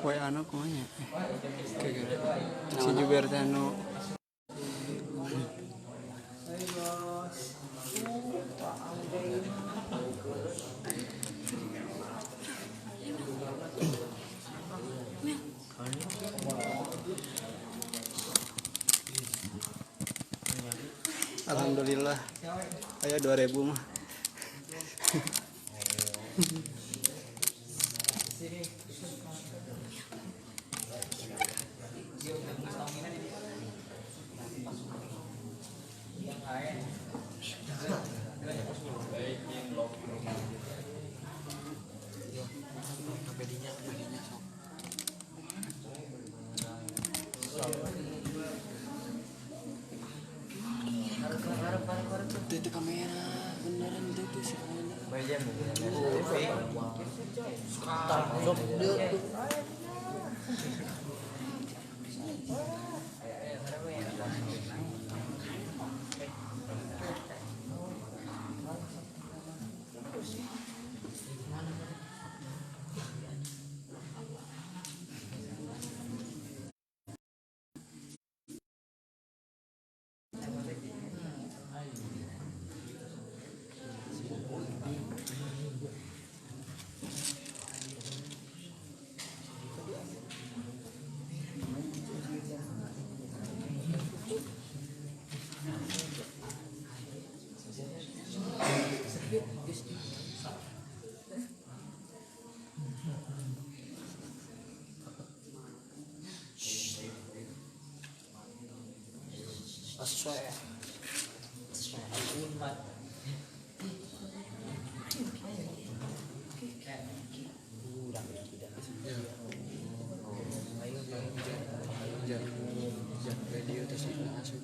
Kue anu kumanya kayak gitu si Juber teh anu alhamdulillah aya 2000 mah. Itu kamera beneran itu sih. Radio terus masuk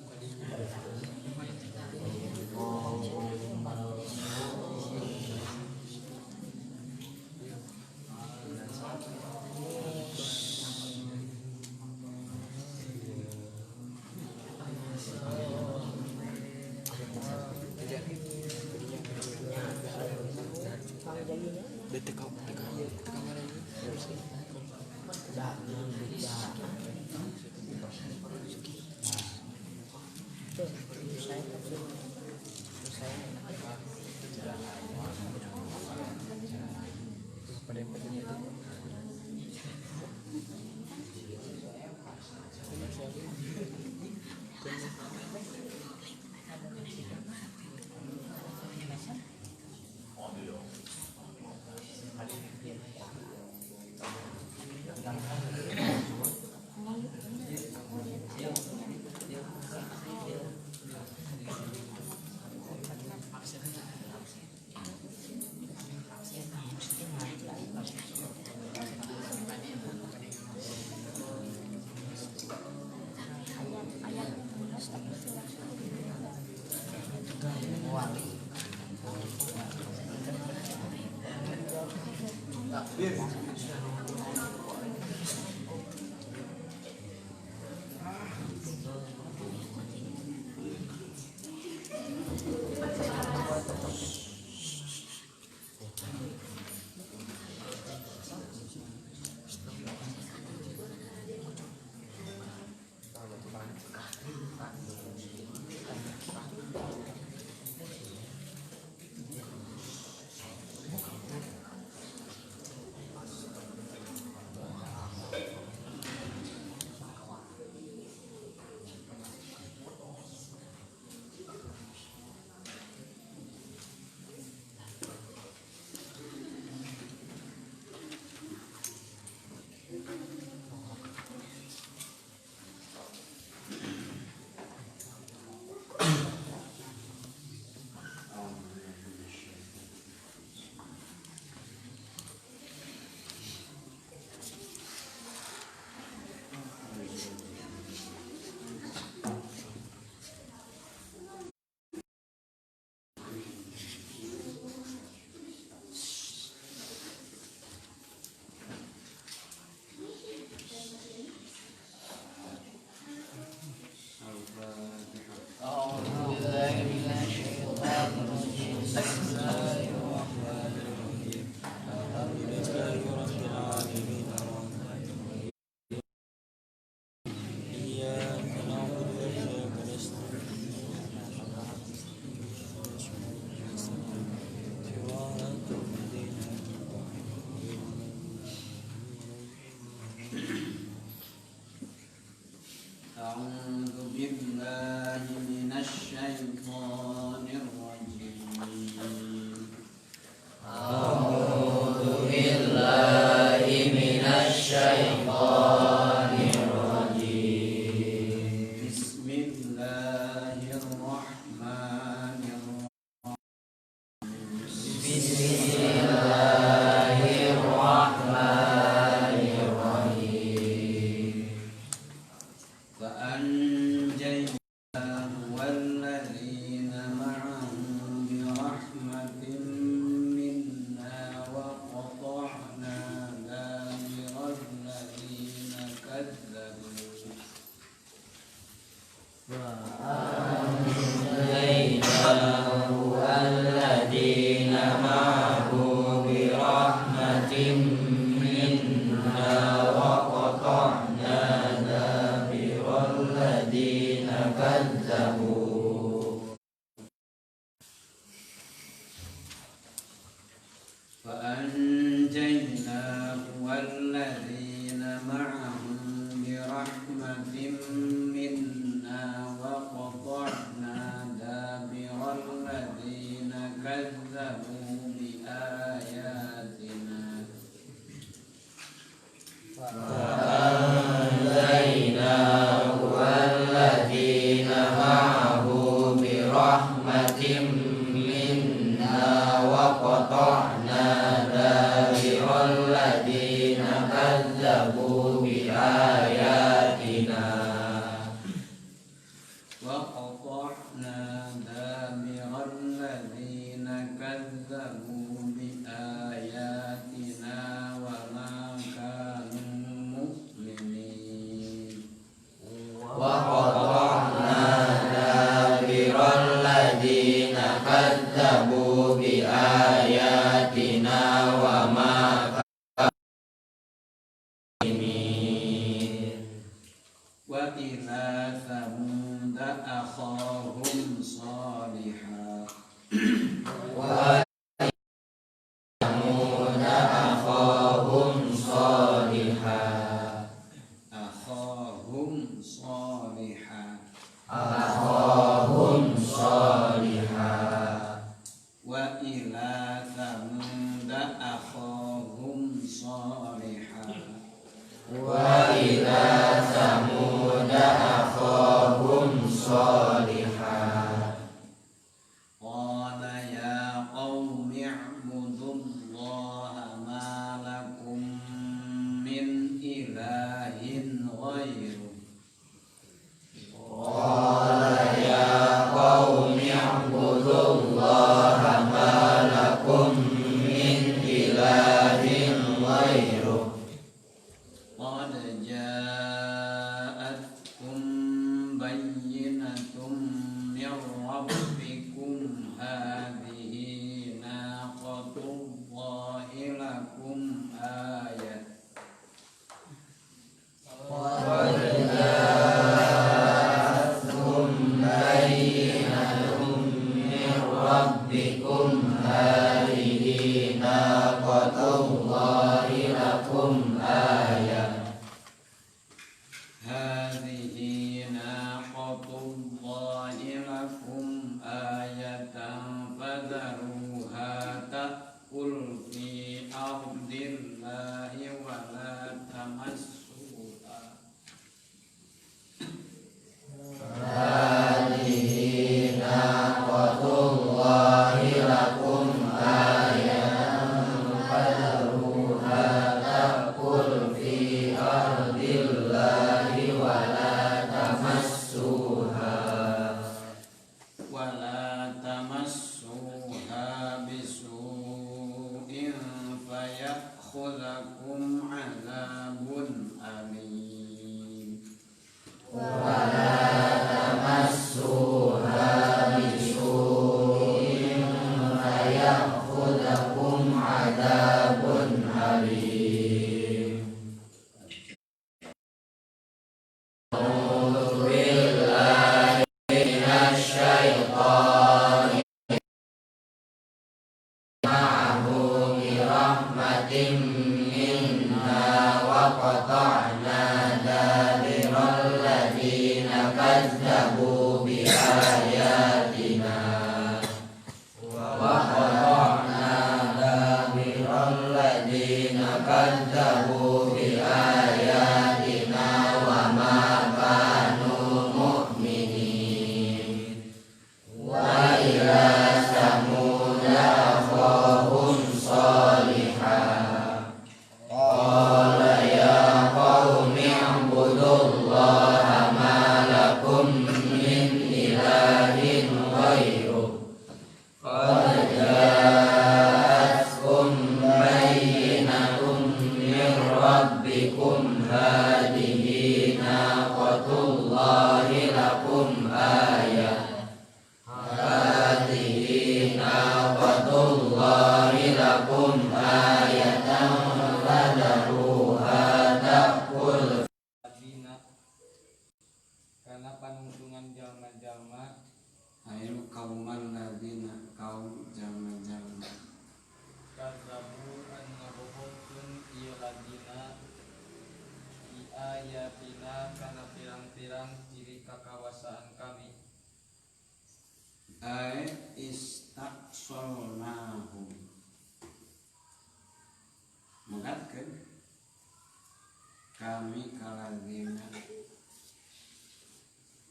فأنجيناه والذين معه برحمة منا وقطعنا دابر الذين كذبوا بآياتنا وقطعنا دابر الذين كذبوا بآياتنا وما كانوا مؤمنين وقطعنا دابر الذين كذبوا بآياتنا وما وإلى ثمود أخاهم صالحا وثمود أخاهم صالحا أخاهم صالحا أخاهم صالحا وإلى ثمود أخاهم صالحا وإلى ثمود أخاهم صالحا قال يا قوم اعبدوا الله ما لكم من إله غيره قال يا قوم اعبدوا الله ما لكم من إله غيره قد جاءتكم بينة من ربكم هذه ناقة الله لكم آية قد جاءتكم بينة من ربكم هذه ناقة الله لكم آية هذه ناقة الله لكم آية فذروها تأكل في أرض الله ولا تمسوها هذه ناقة الله لكم آية فذروها تأكل في أرض الله ولا تمسوها بسوء فيأخذكم عذاب أليم ولا تمسوها بسوء فيأخذكم عذاب أليم أعوذ بالله من الشيطان معه برحمة منا وقطعنا دابر الذين كذبوا بآياتنا وقطعنا دابر الذين كذبوا بآياتنا وما كانوا مؤمنين وإلى ثمود أخاهم صالحا قال يا قوم اعبدوا الله ما لكم من إله غيره قد جاءتكم بينة من ربكم هذه ناقة الله لكم آية هذه ناقة الله لكم آية فذروها تأكل karena panungtungan jalma-jalma ayo kauman ladina kaum jalma-jalma kadzabu an ngabohongkeun ieu ladina di ayatina kana pirang-pirang ciri kakawasaan kami ay istaqsolnahum mengatkeun kami kalazina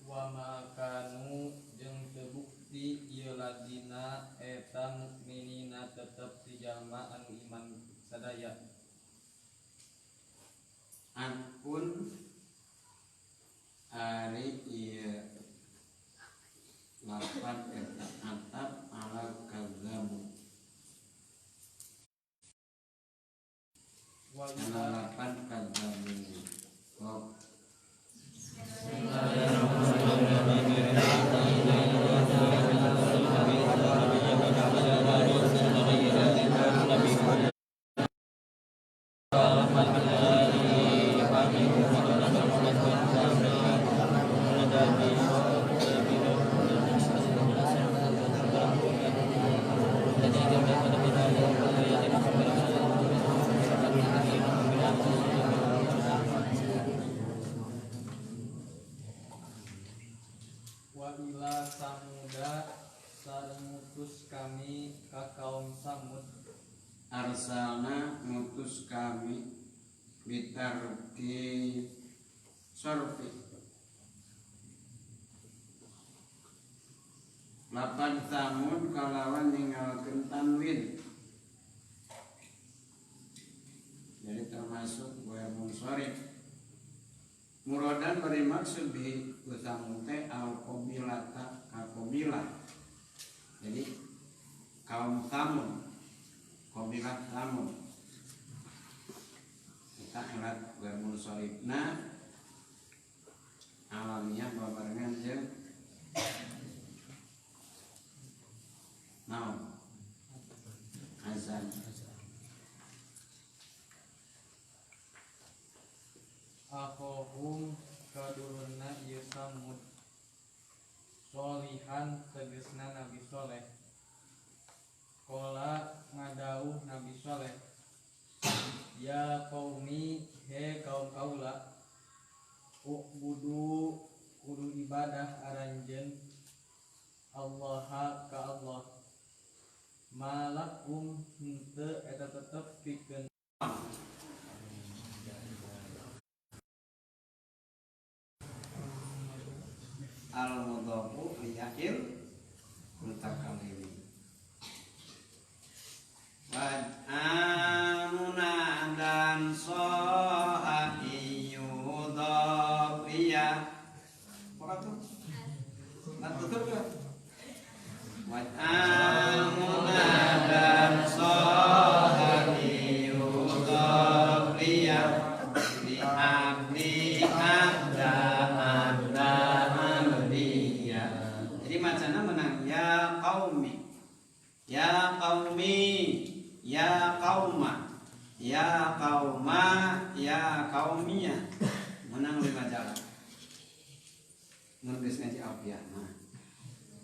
wa makanu jeung terbukti ieu ladina eta mukminina tetep ti jalma anu iman sadaya. Adpun ari ieu lapan eta atap ala kadzabu Wa ala lapan kadzabu. Oh. Wa ila samuda sareng ngutus kami ka kaum Samud Arsalna ngutus kami bitarki sorfi lapan Samud kalawan ninggalkeun tanwin, jadi termasuk wa munsharif. Muradan beri maksud bi Samud teh al qabilata ka qabilah, jadi kaum Samud, qabilah Samud kita helat wa munsharifna alamiah babarengan jeung naon azan. Akhahum kadulunna ieu Samud Solihan tegesna Nabi Soleh. Qala ngadauh Nabi Soleh, ya qaumi he kaum kaula, ubudu kudu ibadah aranjeun Allah ka Allah, malakum henteu eta tetep pikeun Al-mudhafu liyakil mutakallim. Amuna dan soha iyudhafiya. Apa tuh? Nah tutup ya. Amuna dan soha iyudhafiya li abdi abda abda. Jadi macana menang ya qaumi, ya qaumi, ya qauma, ya qauma, ya qaumiyah, menang 5 jalan. Nulis ngaji alfiah mah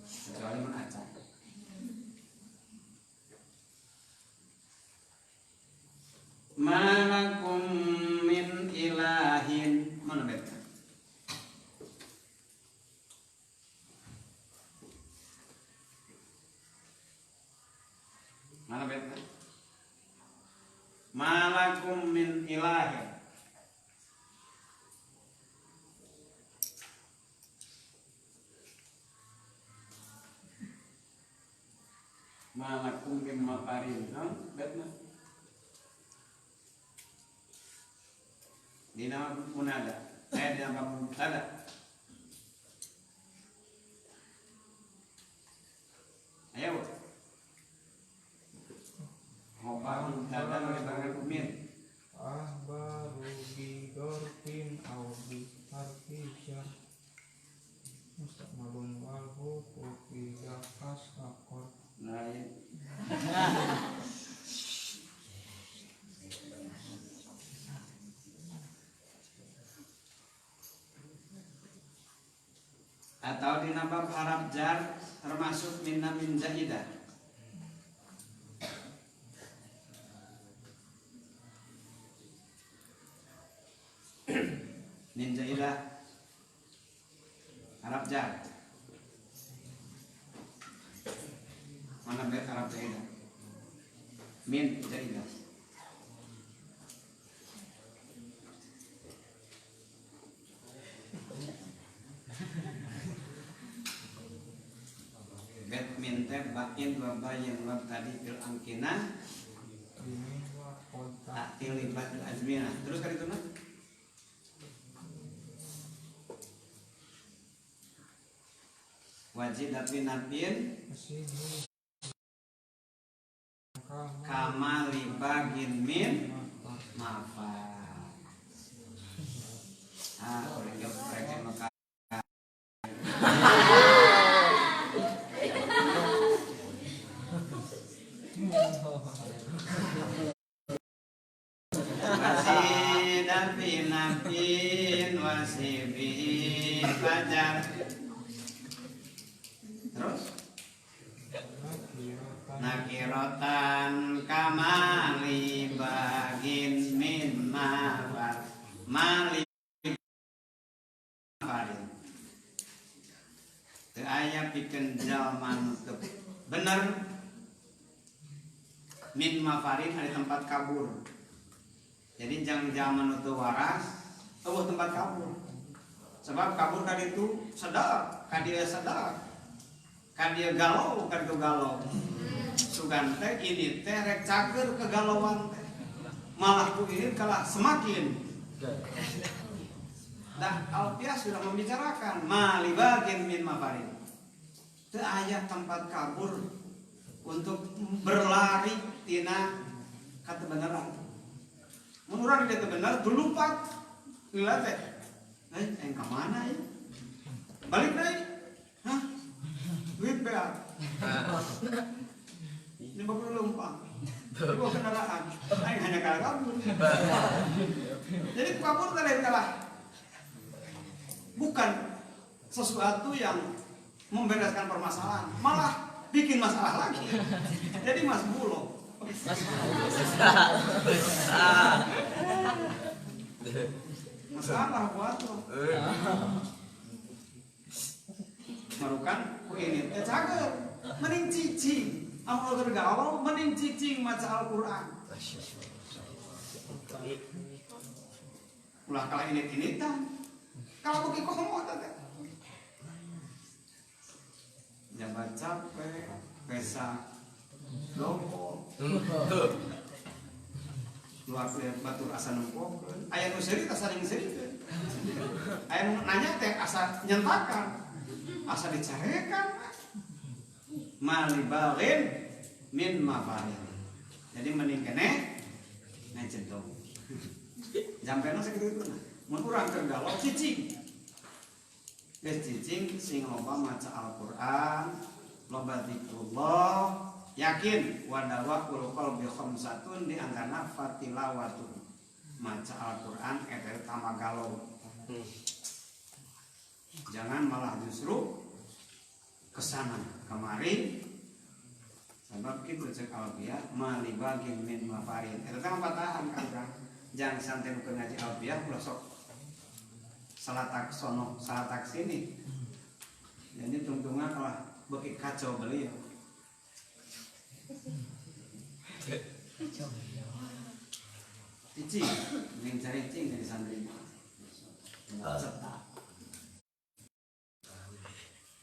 kecuali menacak. Malakum min ilahin, mana beta? Mana beta? Malakum min ilahin. Malakum min makarin. Betna. Dina munada. Dina mubtada. Ayo. Ngopa mubtada melibatkan min. Baru bi dorfin au bi harfi jar mustaqbalun wal huquq fi dafas akor Lain. Atau dinabab harap jar termasuk minna min zaidah. Min zaidah harap jar. Mana bet harap zaidah? Min zaidah. teh bain wa bayin wa tadi fil amkinah ini wa kota ta'til libat azminah. Terus kan itu nah. Wajib tapi nafin kesini kama libagin min mafal. Oleh mereka maka wasidan pinapin wasibi fajar. Terus nakirotan kamali bagin min mafal mali farin. Teu aya pikeun jalma nu teu bener min mafarin ada tempat kabur. Jadi jangan jalma nu teu waras eueuh tempat kabur. Sebab kabur ka ditu sedap, ka dieu sedap. Ka dieu galau, ka ditu galau. Sugan teh ini teh rek cager kegalauan teh. Malah ku ini kalah semakin. Dan Alfiah sudah membicarakan malibagin min mafarin. Teu aya tempat kabur untuk berlari tina katebenaran. Mun urang di teu bener dulupat lila teh. Aing ka mana ieu? Balik deui. Hah? Duit beak. Ini baru lumpang. Bawa kendaraan. Aing hanya kalah kabur. Jadi kabur teh lain kalah. Bukan sesuatu yang membereskan permasalahan, malah bikin masalah lagi. Jadi Mas Bulo. Masalah buat lo. Marukan ku ini teh cager, mending cicing. Amun tergalau mending cicing maca Al-Qur'an. Ulah kala ini-initan. Kalau bagi komo teh. Jabat capek, pesa, lompo. Luar lihat batur asa nempokeun. Aya nu seurit asa dingseuritkeun. Aya nu nanya teh asa nyentakan. Asa dicarekan. Malibalin min mafarin. Jadi mending keneh ngecentong. Jampena sakitu itu nah. Mun urang keur galau cicing. Geus cicing sing loba maca Al-Qur'an, loba zikrullah, yakin wa dawaqul qalbi khamsatun di antara fatilawatu. Maca Al-Qur'an eta tambah galau. Jangan malah justru kesana kemari. Sebab kitu cek Alfiah malibagin min mafarin. Eta teh patahan kan. Jangan santai nu ngaji Alfiah ulah sok salatak sono, salatak sini. Jadi tungtungan kalah beki kacau beliau. Cicing, yang cari cing dari santri.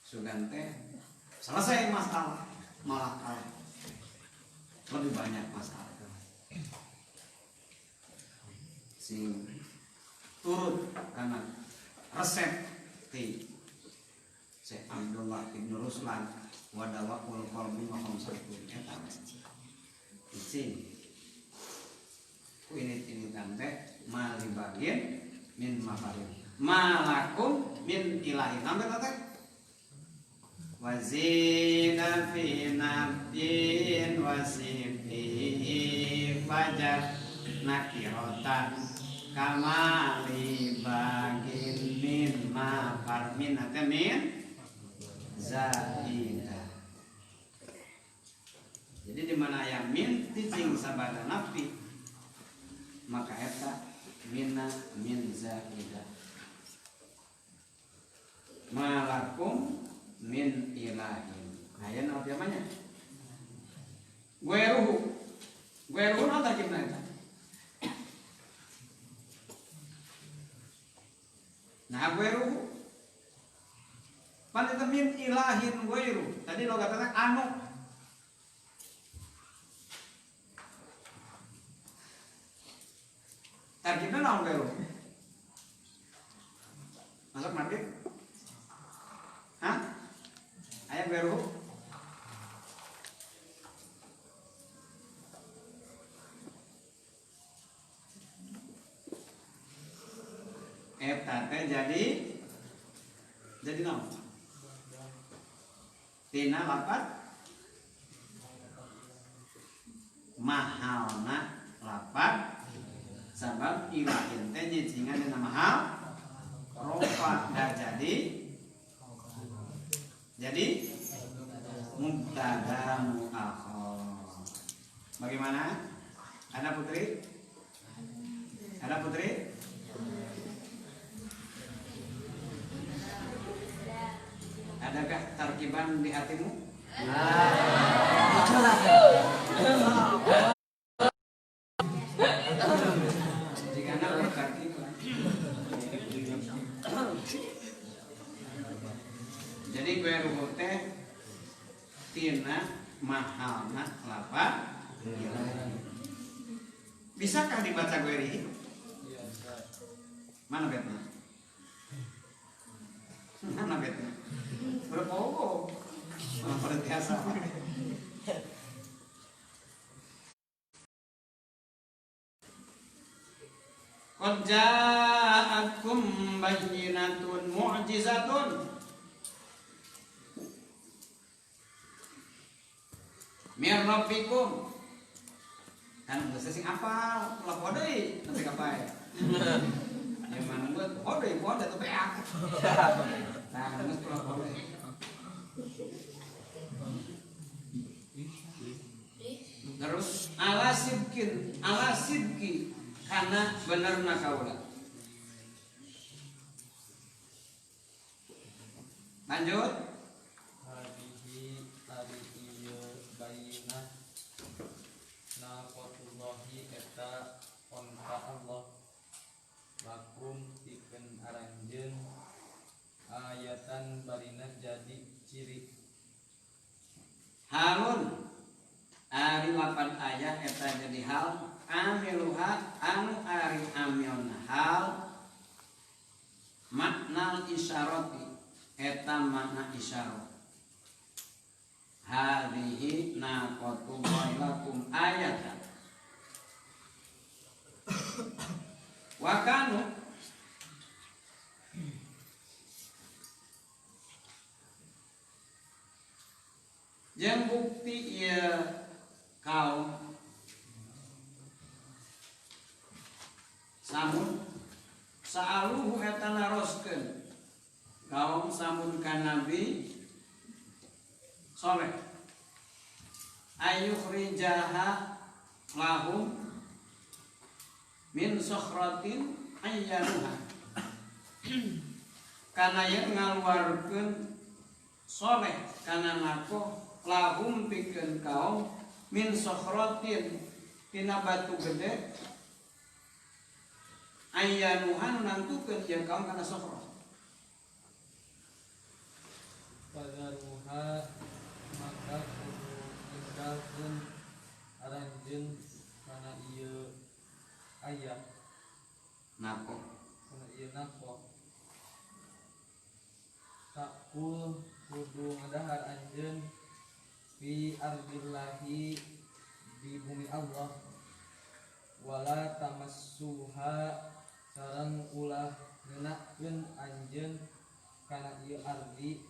Sugante selesai masalah, malah kalah. Lebih banyak masalah. Sing turut karena resep ti Syekh Abdullah bin Ruslan wadawakul qalbi maqam satu eta izin ku ini tante mali bagian min mafarin malakum min ilahi sampai tante wazina fi nafin wasifi fajar nakiratan kamali bagin min mafar min atau min zaidah. Jadi di mana aya min ticing sabada nafi maka eta mina min zaidah. Malakum min ilahin. Aya naon namanya? Gueruhu. Gueruhu naon tarkibna eta? Nah, gueruhu. Pan eta min ilahin ghairu. Tadi logatana anu. Tarkibna naon ghairu? Masuk markib? Hah? Aya ghairu? Eta teh jadi naon? Tina lapat mahalna lapat sabab ilahin teh nyicingan dina mahal rofa dah jadi mubtada muakhar. Bagaimana? Ada Putri? Ada Putri? Adakah tarkiban di hatimu? Jika anda bertarkiban. Jadi gue ruhut teh tina mahalna lapat. Bisakah dibaca gue ri? Mana betna? Mana betna? Berpogo, bertiasa. Qad ja'akum bayyinatun mu'jizatun min rabbikum. Kan geus sing apal, lapor deui, tapi kapae. Ya mana buat kode, kode tuh beak. Nah, geus lapor deui. Terus ala sidki karena benerna kaula. Lanjut. Hadihi ari ieu bayinah naqatullahi eta onta Allah lakum pikeun aranjeun ayatan barina jadi ciri. Halun ari lapan ayat eta jadi hal amiluha anu ari amilna hal makna isyarati eta makna isyarat. Hadhihi naqatullahi lakum ayatan wa kanu jeung bukti ieu kaum Samud sa'aluhu eta naroskeun kaum Samud ka Nabi Saleh ayyukhrijaha lahum min sakhratin ayyanuha kana yen ngaluarkeun Saleh kana nako lahum pikeun kaum min sakhratin tina batu gede ayyanuhan nantukeun jeung kaum kana sakhrat. Padaruha maka kudu ninggalkeun aranjeun kana ieu ayat Nako kana ieu nako. Takul kudu ngadahar anjeun fi ardillahi di bumi Allah wala tamassuha sareng ulah ngeunakeun anjeun kana ieu ardi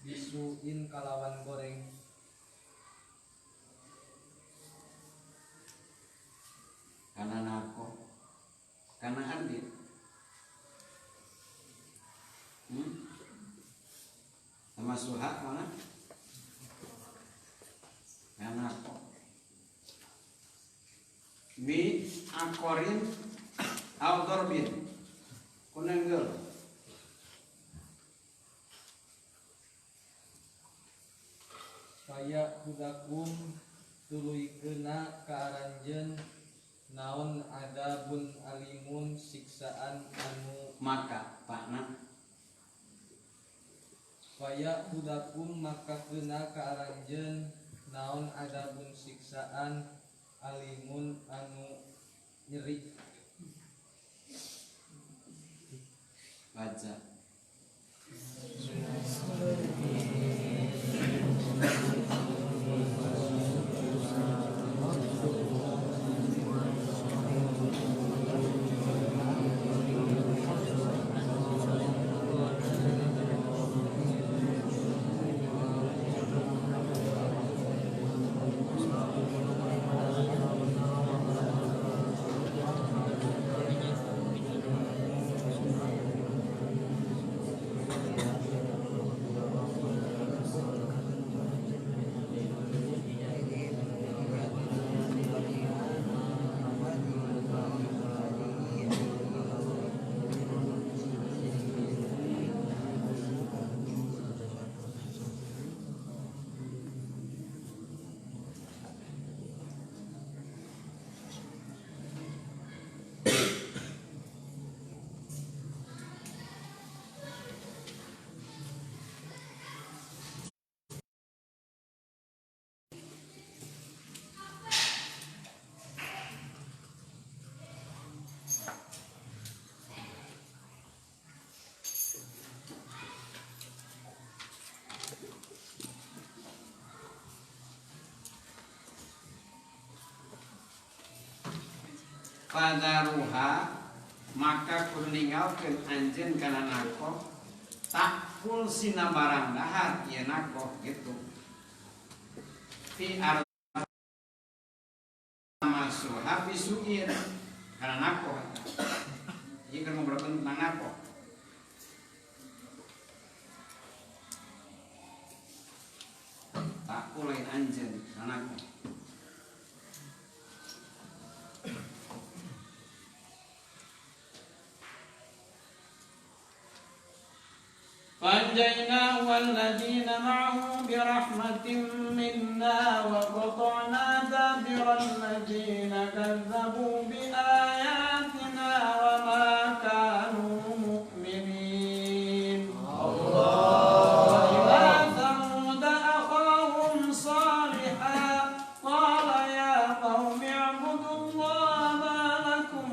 bisuin kalawan goreng. kana nako kana ardi sama suha mana kana nako bi akorin au dorbin kunenggel Kaya kudakum tuluikeuna ka aranjeun naon adabun alimun siksaan anu maka pakna Faya kudakum maka kena kaaranjeun naon adabun siksaan alimun anu nyeri. Baca. Fadaruha maka kuningalkeun anjeun kana nakoh takul sina barang dahar ieu nakoh gitu fi masuha bisuin kana nakoh ieu kan ngobrolkeun tentang nakoh takul lain anjeun kana nakoh. فأنجيناه والذين معه برحمة منا وقطعنا دابر الذين كذبوا بآياتنا وما كانوا مؤمنين. وإلى ثمود أخاهم صالحا قال يا قوم اعبدوا الله ما لكم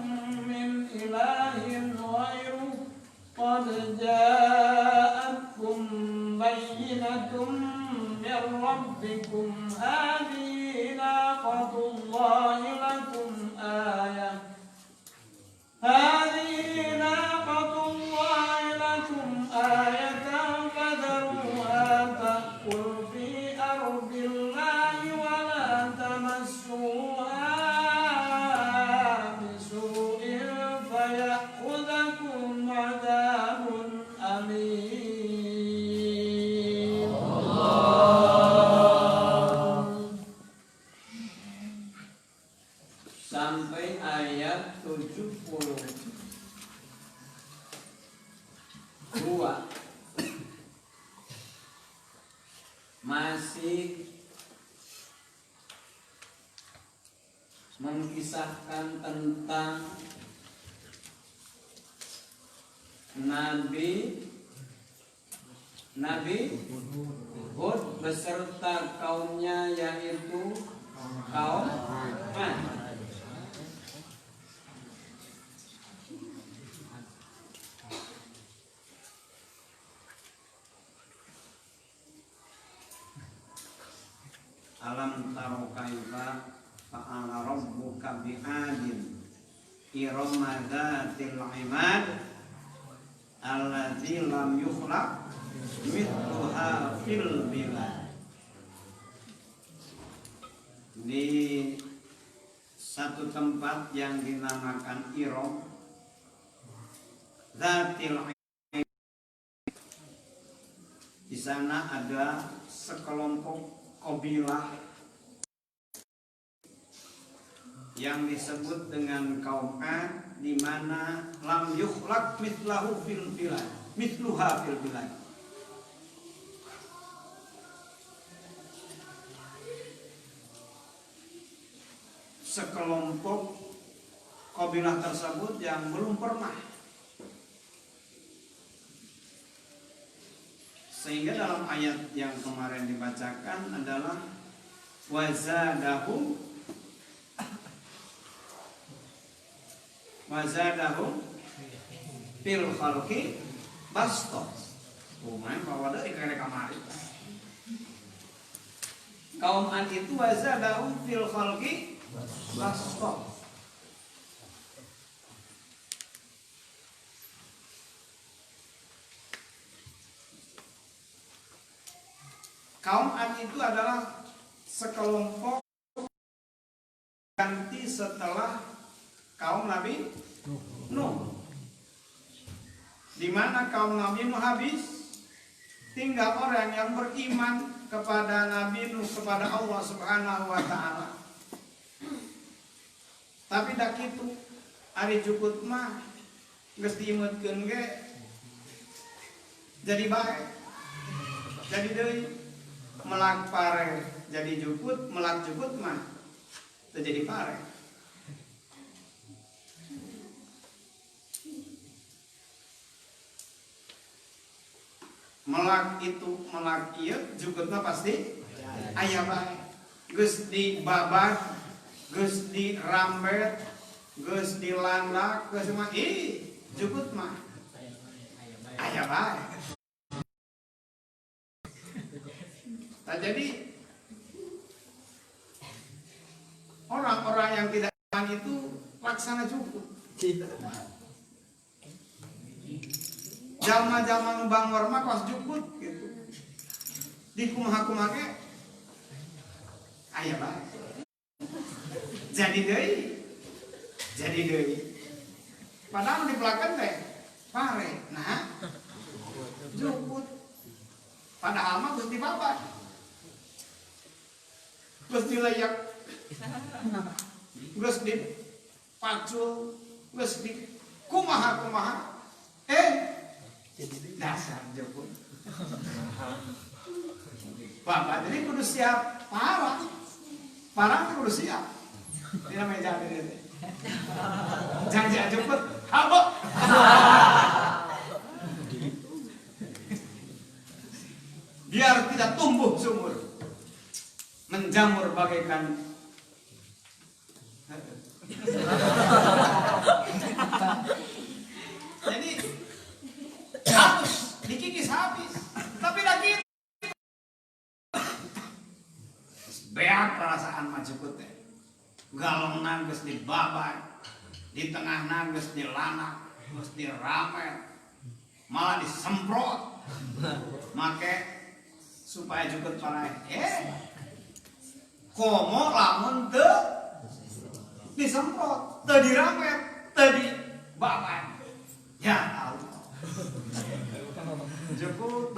من إله غيره قد جاءتكم بينة من ربكم هذه ناقة الله لكم آية فذروها تأكل في أرض الله ولا تمسوها بسوء فيأخذكم عذاب أليم. Sampai ayat 72 masih mengisahkan tentang Nabi Hud beserta kaumnya yaitu kaum Ad. Alam taro kaifa fa'ala rabbuka bi'adin irama dzatil imad allati lam yukhlaq mithluha fil bilad. Di satu tempat yang dinamakan Iram dzatil imad, di sana ada sekelompok kabilah yang disebut dengan kaum Ad, di mana lam yukhlaq mithluha fil bilad. Sekelompok kabilah tersebut yang belum pernah Sehingga dalam ayat yang kemarin dibacakan adalah wazadahum fil khalqi basta. Main bahwa ada ikan kamari. Kaum Ad itu wazadahum fil khalqi basta. Kaum Ad itu adalah sekelompok ganti setelah kaum Nabi Nuh. Di mana kaum Nabi Nuh habis, tinggal orang yang beriman kepada Nabi Nuh, kepada Allah Subhanahu wa taala. Tapi dak kitu ari jukut mah geus diimutkeun ge jadi bae. Jadi deui melak pare jadi jukut, melak jukut mah terjadi pare. Melak itu melak ieu jukutna pasti aya bae. Geus dibabat, geus dirambet, geus dilandak, geus mah jukut mah aya bae. Jadi orang-orang yang tidak iman itu laksana cukup. Jalma-jalma nu bangor mah kos cukup gitu. Di kumaha-kumaha ge aya bae. Jadi deui. Padahal di belakang teh pare. Nah, cukup. Padahal mah geus dibabat. Geus dilayak, geus dipacul, geus di kumaha-kumaha. Dasar jepun. Bapak jadi kudu siap parah. Parah kudu siap. Ini namanya jadi ini. Jangan jemput, habok. Biar tidak tumbuh sumur, menjamur bagaikan jadi habis dikikis habis, tapi lagi beak perasaan majukut teh galong nanggus dibabat, di tengah nanggus dilanak, terus diramet, malah disemprot, make supaya jukut parai. Komo lamun teu disemprot, teu diramet, teu dibabat. Ya Allah. Jukut.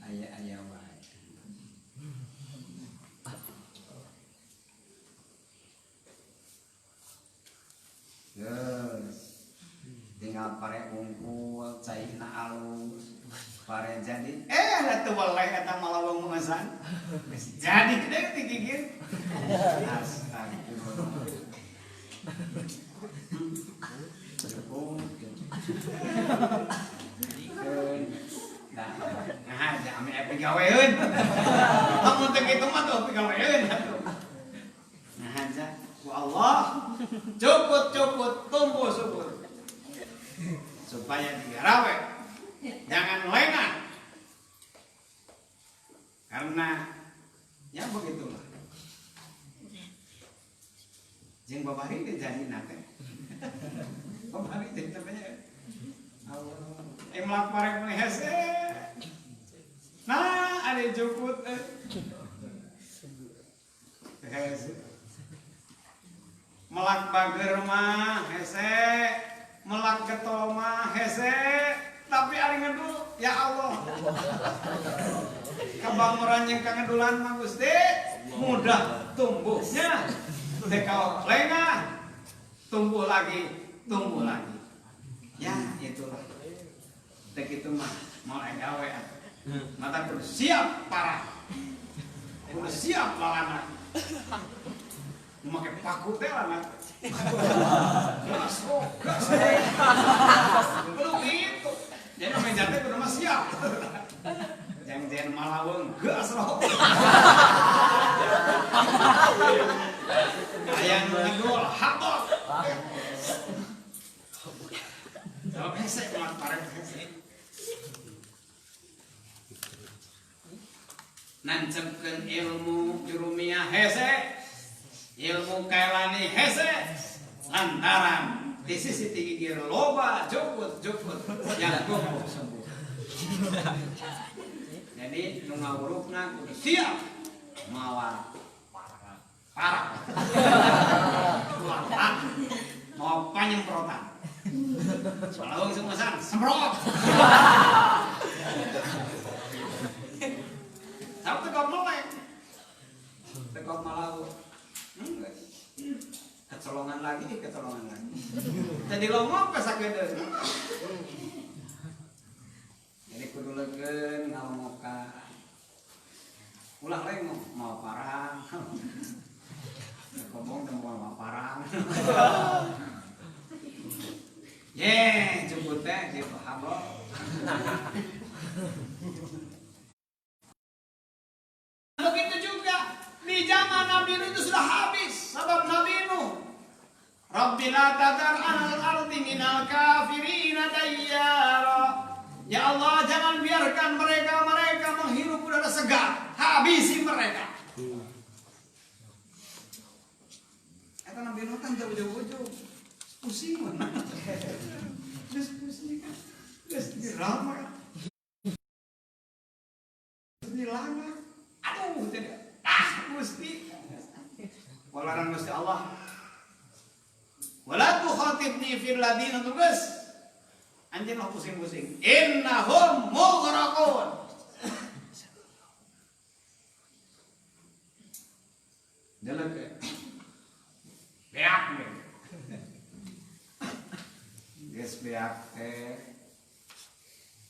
Aya aya wae. Yes. Tinggal pare bungkul, cairna alus, pare jadi. Ada weleh eta malawang mengesan. Jadi gede digigir. Astagfirullah. Nah, ame pegaweun. Lamun teh kitu mah tuh pegaweun atuh. Nah, aja ku Allah cukut tumbuh subur. Supaya digarawe. Jangan lengah. Karena ya begitulah. Jeung babari teh janjina teh. Babari teh namanya Allah. Emlak parek mah hese. Nah, ada jukut hese. Melak bager mah hese, melak getol mah hese, tapi ari ngedul ya Allah. Kebanguran yang kangedulan mah Gusti mudah tumbuhnya. Teh kalau lengah tumbuh lagi. Ya, itulah. Teh kitu mah mau gawe mata kudu siap parah. Kudu siap lawanan. Make paku teh lah. Gas. Belum itu. Jadi meja teh kudu mah siap. Jeng malaweung gas roh. Aya nu ngedol habot. Jawab hese kumaha parek hese. Nancemkeun ilmu jurumiyah hese. Ilmu kailani hese lantaran di sisi tinggi loba jukut yang goblok sembuh. Jadi nu ngawurupna kudu siap mawa parah. Mau panyemprotan. Soalnya semuasan semprot. Tapi tekok melek. Tekok malau. Enggak. Kecolongan lagi. Jadi longok ke sakedeun. Jadi kudu leukeun ngalomokan. Ulah lain mau parang. Ngomong teh mau parang. Jemput teh gitu habok. Begitu juga di zaman Nabi Nuh itu sudah habis. Sebab Nabi Nuh Rabbi la tadar alal ardi minal kafirina dayyara. Ya Allah, jangan biarkan mereka menghirup udara segar. Habisi mereka. Eta Nabi Nuh kan jauh-jauh pusing mana. Geus pusing kan. Geus dirama. Dilanga. Aduh, jadi Gusti. Walaran Gusti Allah. Wala tukhatibni fil ladina tugas. Anjeun mah pusing-pusing. Innahum mughraqun. Dalam beak nih. Geus beak teh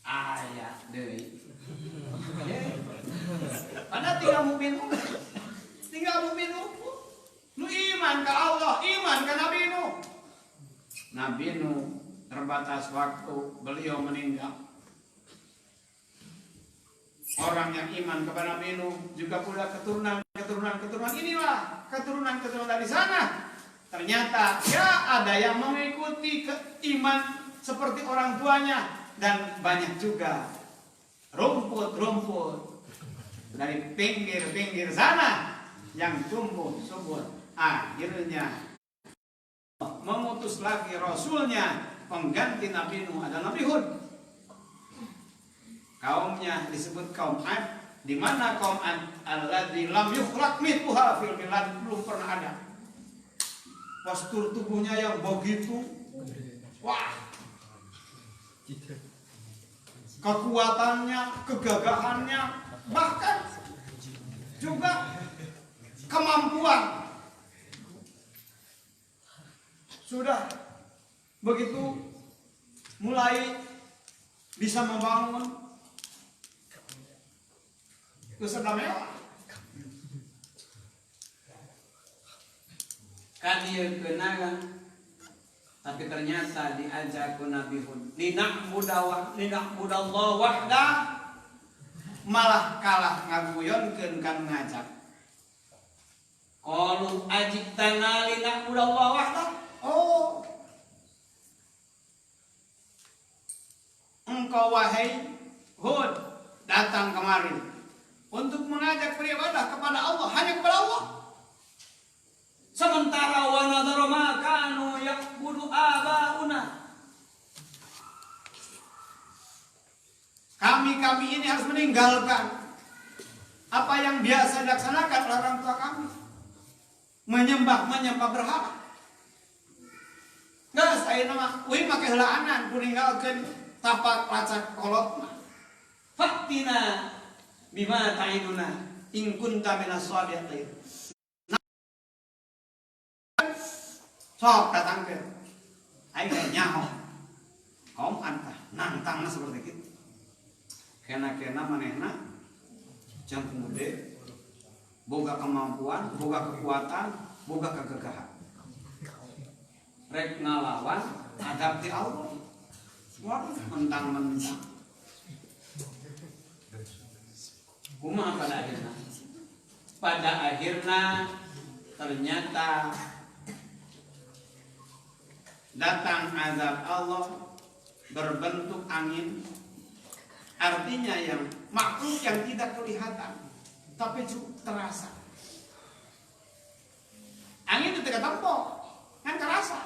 aya deui. Anda tinggal mukmin lu iman ke Allah, iman ke Nabi Nuh. Nabi Nuh terbatas waktu beliau meninggal. Orang yang iman kepada Nabi Nuh juga pula keturunan inilah keturunan dari sana. Ternyata ya ada yang mengikuti iman seperti orang tuanya dan banyak juga rumput dari pinggir sana yang tumbuh subur. Akhirnya memutus lagi Rasulnya, pengganti Nabi Nuh adalah Nabi Hud. Kaumnya disebut kaum Ad, di mana kaum Ad alladzi lam yukhlaq mithluha fil bilad, belum pernah ada. Postur tubuhnya yang begitu, wah, kekuatannya, kegagahannya, bahkan juga kemampuan. Sudah begitu mulai bisa membangun keserta mewah. Kan dia kenangan, tapi ternyata diajak ke Nabi Hud. Lina'budallah wahda, malah kalah ngaguyonkeun kan ngajak. Qalu ajitana lina'budallah wahda. Oh, engkau wahai Hud datang kemari untuk mengajak beribadah kepada Allah, hanya kepada Allah. Sementara wa nadharu ma kanu ya'budu abauna. Kami ini harus meninggalkan apa yang biasa dilaksanakan oleh orang tua kami. Menyembah berhala. Geus ayeuna mah uing make heulaanan kuninggalkeun tapak lacak kolotna. Faktina bima ta'iduna in kunta minas shadiqin. Sok datangkeun. Aing nyaho. Kaum antah nantangna seperti kitu. Kena manehna jang mude boga kemampuan, boga kekuatan, boga kagagahan. Rek ngalawan adab ti Allah. Waduh, mentang-mentang. Kumaha pada akhirnya? Pada akhirnya ternyata datang azab Allah berbentuk angin. Artinya yang makhluk yang tidak kelihatan tapi cukup terasa. Angin itu tidak tempok, kan terasa.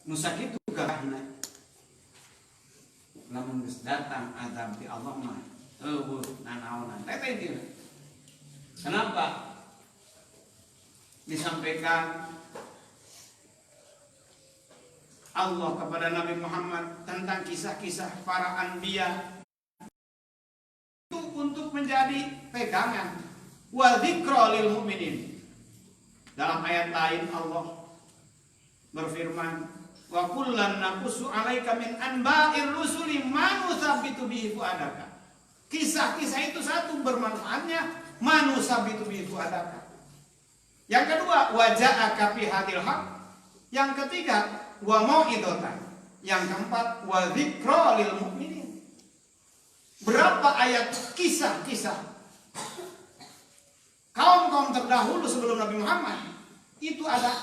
Nusa kitu gahna. Lamun geus datang azab di Allah mah eueuh nanaonan. Teh itu. Kenapa? Disampaikan Allah kepada Nabi Muhammad tentang kisah-kisah para anbiya itu untuk menjadi pegangan wa dzikra lil mukminin. Dalam ayat lain Allah berfirman, wa kullan naqussu 'alaika min anba'ir rusuli ma nusabbitu bihi fuadaka. Kisah-kisah itu satu bermanfaatnya, ma nusabbitu bihi fuadaka. Yang kedua, wa ja'aka fi hadil haq. Yang ketiga, wa mau'idatan. Yang keempat, wa dzikra lil mukminin. Berapa ayat kisah-kisah kaum-kaum terdahulu sebelum Nabi Muhammad itu ada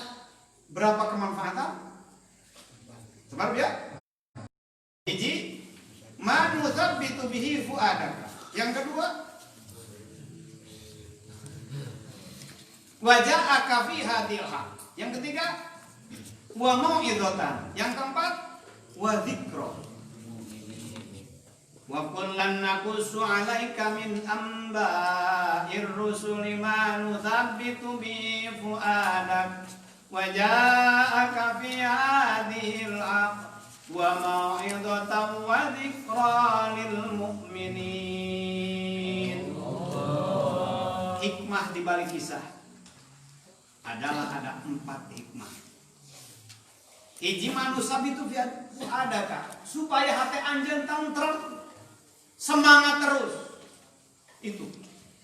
berapa kemanfaatan? Sebar ya. Hiji, man muthabbitu bihi fuadaka. Yang kedua, wa ja'aka fi hadil haq. Yang ketiga, wa mau'idatan. Yang keempat, wa dzikra. Wa kullan naqussu 'alaika min amba'ir rusuli ma nuthabbitu bi fuadak wa ja'aka fi hadhil haq wa mau'idatan wa dzikra lil mu'minin. Hikmah di balik kisah adalah ada 4 hikmah. Hiji manusia itu adakah supaya hati anjeun tentrem, semangat terus. Itu.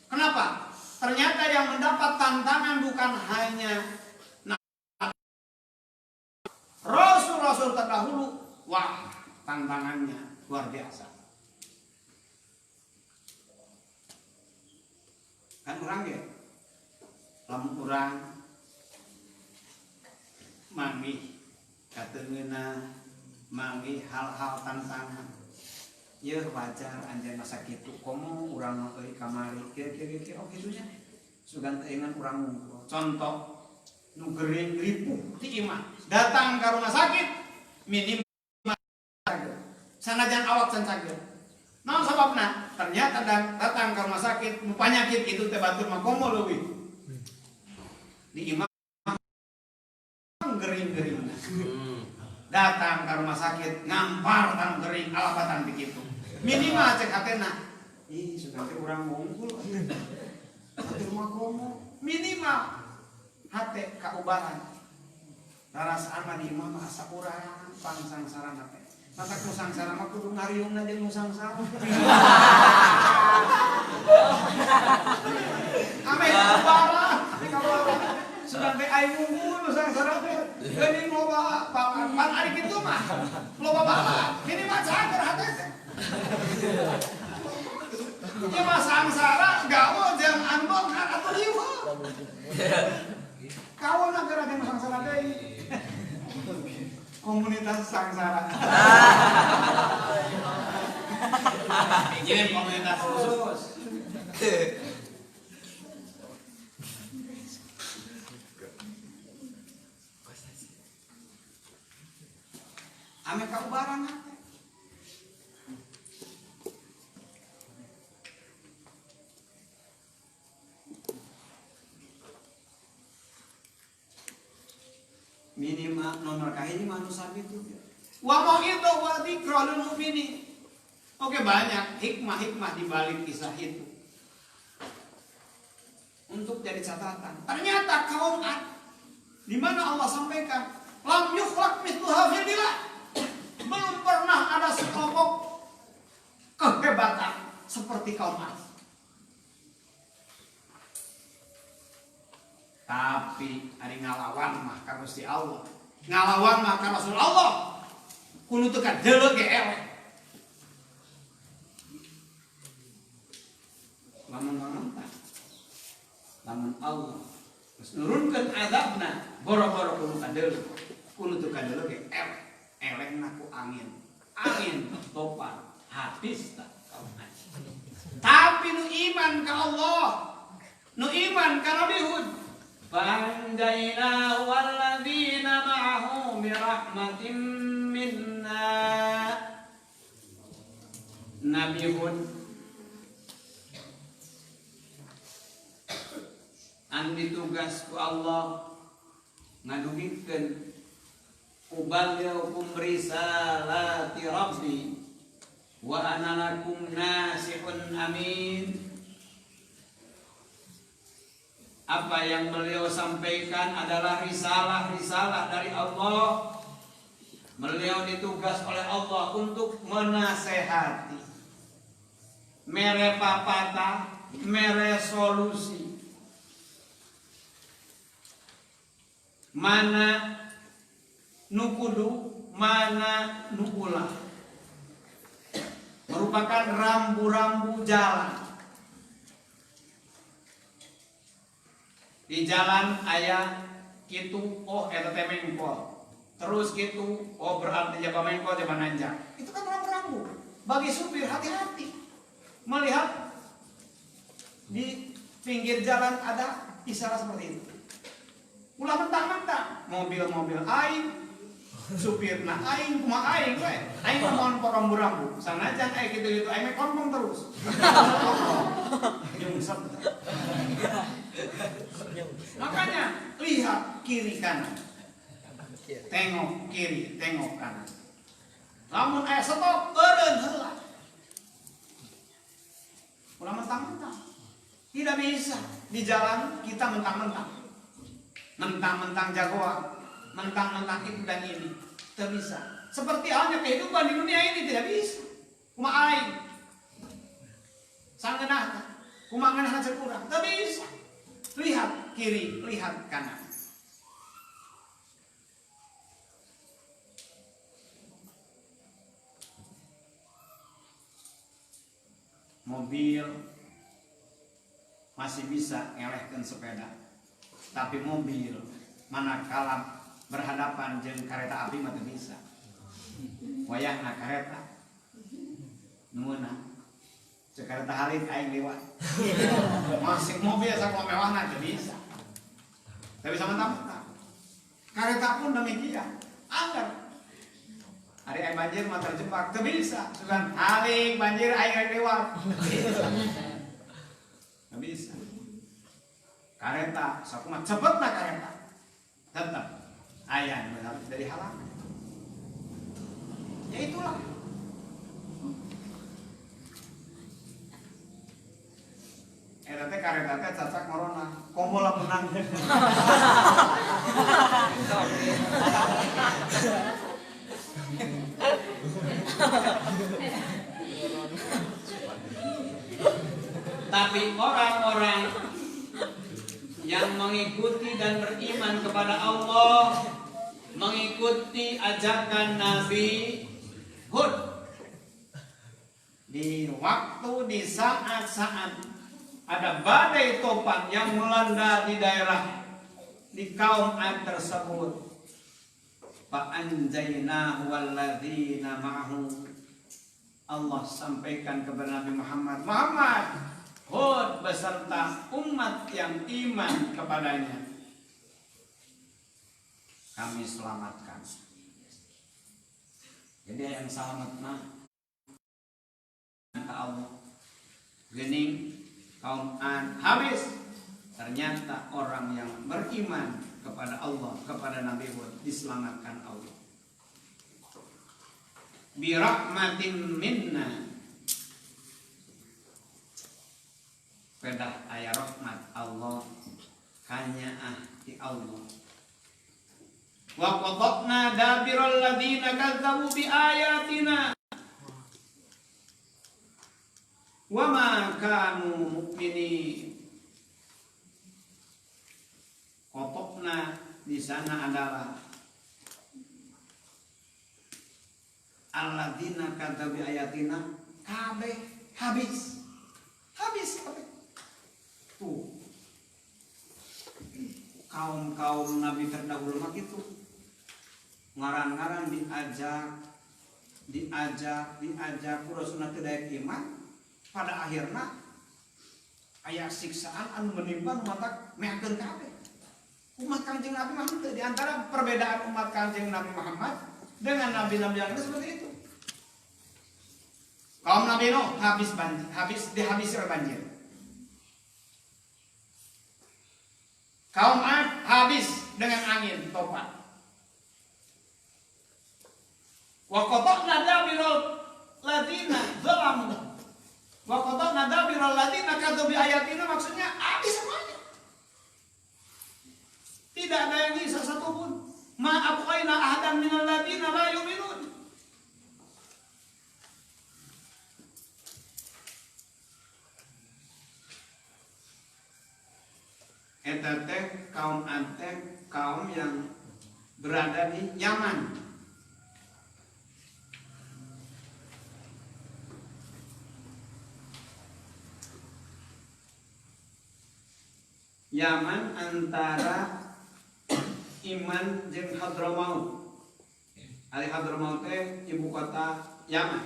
Kenapa? Ternyata yang mendapat tantangan bukan hanya Rasul-rasul terdahulu. Wah, tantangannya luar biasa. Kan orang ya, lamun urang mangih kateungeuna mangih hal-hal tantangan. Ya wajar anjeunna sakitu komo urang euy kamari kira-kira kitunya. Sugan teuingan urang ngumpul. Contoh nu gering ripuh ti imah datang ke rumah sakit minimal sanajan awak can cager. Naon sababna? Ternyata datang ke rumah sakit nu panyakit itu teh batur mah komo leuwih. Di imah gering-gering. Datang ke rumah sakit ngampar tang gering alapatan begitu. Minimal cek hatena. Ih, sudah teh urang ngungkul. Di rumah komo minimal hate kaubaran. Rarasaan mah di imah mah asa urang pangsangsarana teh. Matak nu sangsara mah kudu ngariungna jeung nu sangsara. Ame kaubaran, sudah teh ai mungkul nu sangsara teh. Geuning loba pan ari kitu mah. Loba bapak, ini mah cager hate teh. Ieu mah sangsara gaul jeung ambon atuh liwa. Kawan negara yang sangsara deui. Komunitas sangsara. Ini komunitas khusus. Ame kaubaran ate. Minimal nomor kahiji manusia itu. Wa mau'idatu wa dzikra lil mu'minin. Oke, banyak hikmah-hikmah di balik kisah itu. Untuk jadi catatan. Ternyata kaum Ad di mana Allah sampaikan, lam yukhlaq mithluha fil bilad. Belum pernah ada sekelompok kehebatan seperti kaum Ad. Tapi ari ngalawan mah ka Gusti Allah, ngalawan mah ka Rasul Allah, kudu teu kadeuleu ge eleh. Lamun lamun Allah terus nurunkeun azabna boro-boro kudu kadeuleu, kudu teu kadeuleu ge eleh. Elehna ku angin topan habis tak. Tapi nu iman ka Allah, nu iman ka Nabi Hud, فَأَنْجَيْنَاهُ وَالَّذِينَ مَعَهُ بِرَحْمَةٍ مِنَّا. Nabi Hud an ditugas ku Allah ngadugikeun uballighukum risalati rabbi wa ana lakum nasihun amin. Apa yang beliau sampaikan adalah risalah-risalah dari Allah. Beliau ditugas oleh Allah untuk menasehati, mere papata, mere solusi. Mana nu kudu, mana nu ulah. Merupakan rambu-rambu jalan. Di jalan aya kitu, oh eta teh mengkol. Terus kitu, oh berarti jaga mengkol jaga nanjak. Itu kan rambu-rambu. Bagi supir hati-hati. Melihat di pinggir jalan ada isyarat seperti itu. Ulah mentang-mentang mobil-mobil aing, supirna aing, kumaha aing we. Aing mohon rambu-rambu. Sanajan aya kitu-kitu aing konpong terus. Nyungsep. Makanya lihat kiri kanan, tengok kiri, tengok kanan. Lamun aya stop, eureun heula. Ulah mentang-mentang. Tidak bisa di jalan kita mentang-mentang. Mentang-mentang jagoan, mentang-mentang itu dan ini. Tidak bisa. Seperti halnya kehidupan di dunia ini tidak bisa. Kumaha aing. Sangeunahna, kumaha ngeunahna kurang. Tidak bisa. Lihat kiri, lihat kanan. Mobil masih bisa ngelehkeun sepeda, tapi mobil manakala berhadapan jeung kareta api mah teu bisa. Wayahna kareta nueuna cek kareta halit aing lewat. Masih mobil sakola mewahna teu bisa. Teu bisa mentang-mentang. Kareta pun demikian. Anggar hari aing banjir mah terjebak teu bisa. Sugan haling banjir aing lewat. Teu bisa. Kareta sakumaha cepetna kareta. Tetap aya dari halangan. Ya itulah. Eta teh kareta teh cacak corona, komo lah menang. Tapi orang-orang yang mengikuti dan beriman kepada Allah, mengikuti ajakan Nabi Hud, di waktu di saat-saat ada badai topan yang melanda di daerah di kaum Ad tersebut, fa'anjaynahu walladzina ma'ahu. Allah sampaikan kepada Nabi Muhammad, Hud beserta umat yang iman kepadanya, kami selamatkan. Jadi yang selamat mah ke Allah. Gening kaum Ad habis. Ternyata orang yang beriman kepada Allah, kepada Nabi Hud diselamatkan Allah. Bi rahmatin minna. Pedah aya rahmat Allah hanya di Allah. Wa qadna dabiral ladzina kadzdzabu bi ayatina wa ma kanu mu'minin. Pokokna di sana adalah alladzina kadzabu ayatina kabeh habis kabeh. Tuh kaum nabi terdahulu mah gitu, ngaran-ngaran diajak kurosuna teu daek iman, pada akhirna aya siksaan anu menimpa umat meakeun kabeh. Umat Kanjeng Nabi Muhammad, di antara perbedaan umat Kanjeng Nabi Muhammad dengan nabi-nabi yang lain seperti itu. Kaum Nabi Nuh dihabisi oleh banjir. Kaum Ad habis dengan angin topan. Wa qata'na dabiral ladina zalamu. Wa qata'na dabiral ladina kadzabu ayatina, maksudnya habis semuanya. Tidak ada yang bisa satupun. Ma abqaina ahadan minal ladina la yu'minun. Eta teh kaum Ad teh kaum yang berada di Yaman. Yaman antara Iman jeung Hadramaut. Ali Hadramaut teh ibu kota Yaman.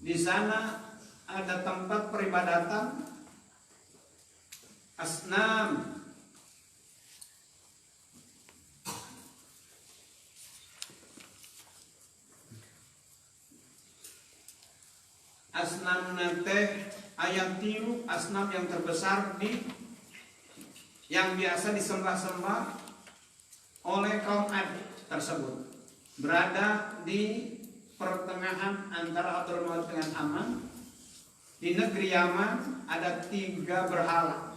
Di sana ada tempat peribadatan asnam. Asnam teh ayat tilu asnam yang terbesar yang biasa disembah-sembah oleh kaum Ad tersebut, berada di pertengahan antara Hadramaut dengan Aman. Di negeri Yaman ada 3 berhala.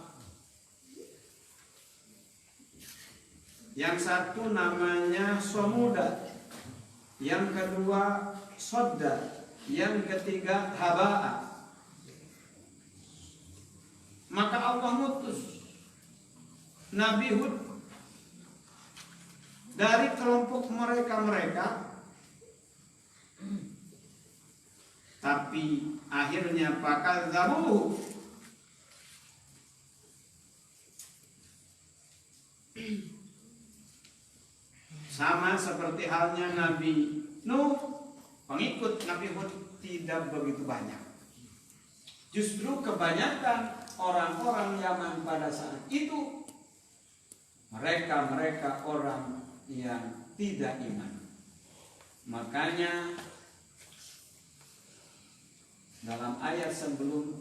Yang satu namanya Somuda, yang kedua Sodda, yang ketiga Haba'a. Maka Allah mutus Nabi Hud dari kelompok mereka, tapi akhirnya fakadzabuhu, sama seperti halnya Nabi Nuh, pengikut Nabi Hud tidak begitu banyak. Justru kebanyakan orang-orang Yaman pada saat itu mereka orang yang tidak iman. Makanya dalam ayat sebelum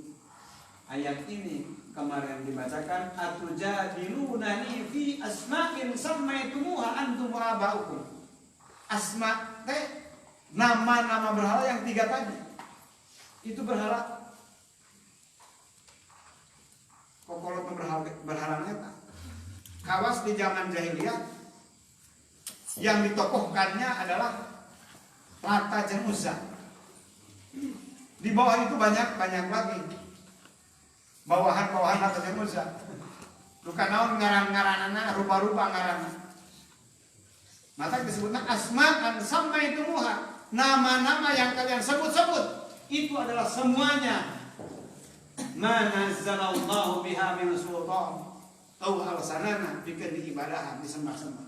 ayat ini kemarin dibacakan, atujadilunani fi asma'in sammaitumuha antum wa aba'ukum. Asma teh nama-nama berhala yang 3 tadi. Itu berhala kokolot berhala eta. Kawas di zaman jahiliyah yang ditokohkannya adalah Lata jeung Uzza. Di bawah itu banyak lagi bawahan Lata jeung Uzza. Luka naon ngaran-ngaranana rupa-rupa ngaranna. Maka disebutnya asma'an sammaitumuha, nama-nama yang kalian sebut-sebut itu adalah semuanya ma nazzalallahu biha min sultan au alasanana bikin diibadahan, disembah-sembah.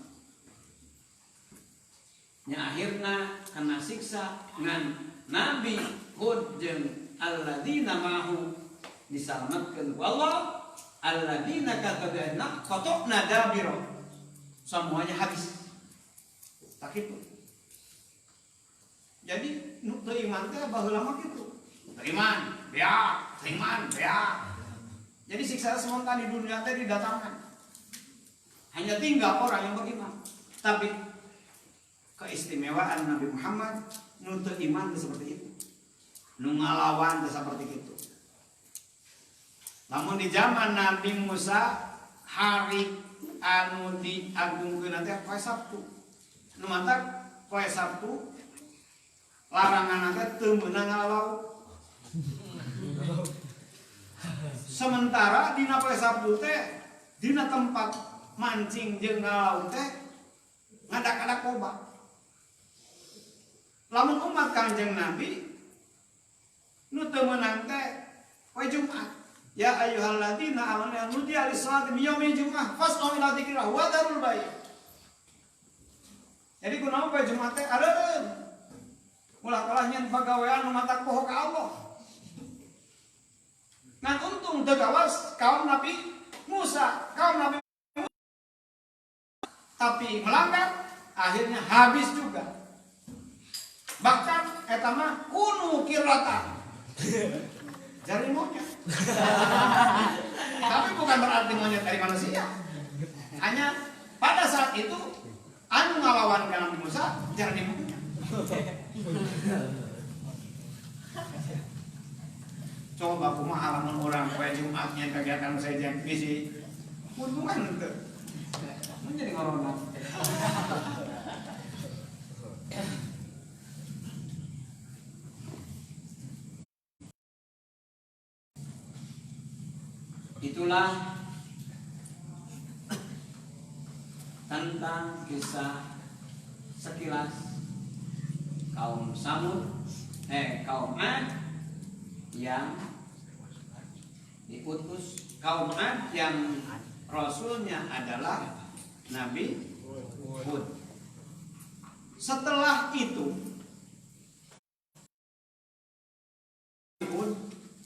Nya akhirna kena siksa ngan Nabi Hud jeung alladzina ma'hu diselamatkeun ku Allah. Alladzina kadzabna qata'na dabira, semuanya habis. Tak itu. Jadi nu teu iman teh baheula mah kitu. Teriman, beak. Jadi siksa sementara di dunia teh didatangkan. Hanya tinggal orang yang beriman. Tapi keistimewaan Nabi Muhammad nu teu iman teh seperti itu. Nu ngalawan teh seperti itu. Namun di zaman Nabi Musa, hari anu diagungkeun teh poe Sabtu. Nu mantap poe Sabtu larangan teh teu meunang ngalalau. Sementara dina poe Sabtu teh dina tempat mancing jeung ngalaut teh ngadak-adak loba. Lamun umat Kanjeng Nabi nu teu meunang teh poe Jumat. Ya ayyuhalladzina amanu nudiya lis-salati min yaumil jumu'ah fas'au ila dzikrillah wa dzarul bai'. Jadi kunaon poe Jumat teh areun. Ulah kalah nyen pagawean nu matak poho ka Allah. Ngan untung teu gawas kaum Nabi Musa, kaum Nabi Musa. Tapi melanggar akhirnya habis juga. Bahkan eta mah kunu kiratan. Jari monyet. Tapi bukan berarti monyet dari manusia. Hanya pada saat itu anu ngalawan ka Nabi Musa jari monyet. Coba kumaha lamun orang poe Jumatnya kegiatan sejen bisi. Untungan henteu. Mun jadi ngorona. Itulah tentang kisah sekilas kaum Samud, kaum Ad yang diutus, kaum Ad yang rasulnya adalah Nabi Hud. Setelah itu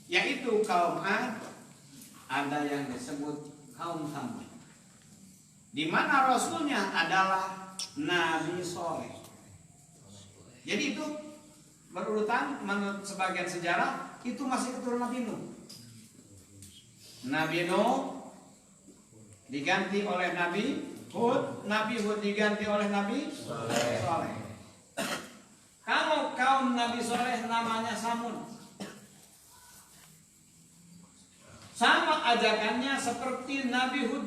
yaitu kaum Ad, ada yang disebut kaum Samud, di mana rasulnya adalah Nabi Soleh. Jadi itu berurutan menurut sebagian sejarah itu masih keturunan Nabi Nuh. Nabi Nuh diganti oleh Nabi Hud, Nabi Hud diganti oleh Nabi Soleh. Kalau kaum Nabi Soleh namanya Samud. Sama ajakannya seperti Nabi Hud.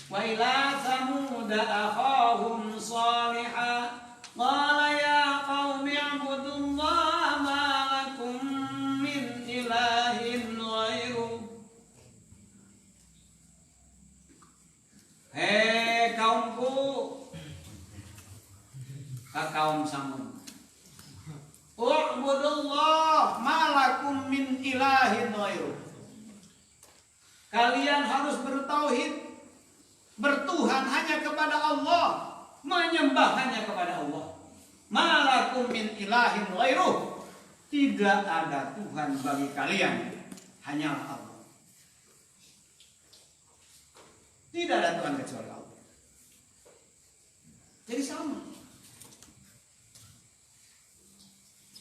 Wa ila Samud akhahum Shalihah qala ya qaumi ibudullaha ma lakum min ilahin ghairuh. Hei kaumku, kaum Samud, u'budullah ma lakum min ilahin ghairuh. Kalian harus bertauhid, bertuhan hanya kepada Allah, menyembah hanya kepada Allah. Malakum min ilahin ghairuh. Tidak ada Tuhan bagi kalian, hanyalah Allah. Tidak ada Tuhan kecuali Allah. Jadi sama.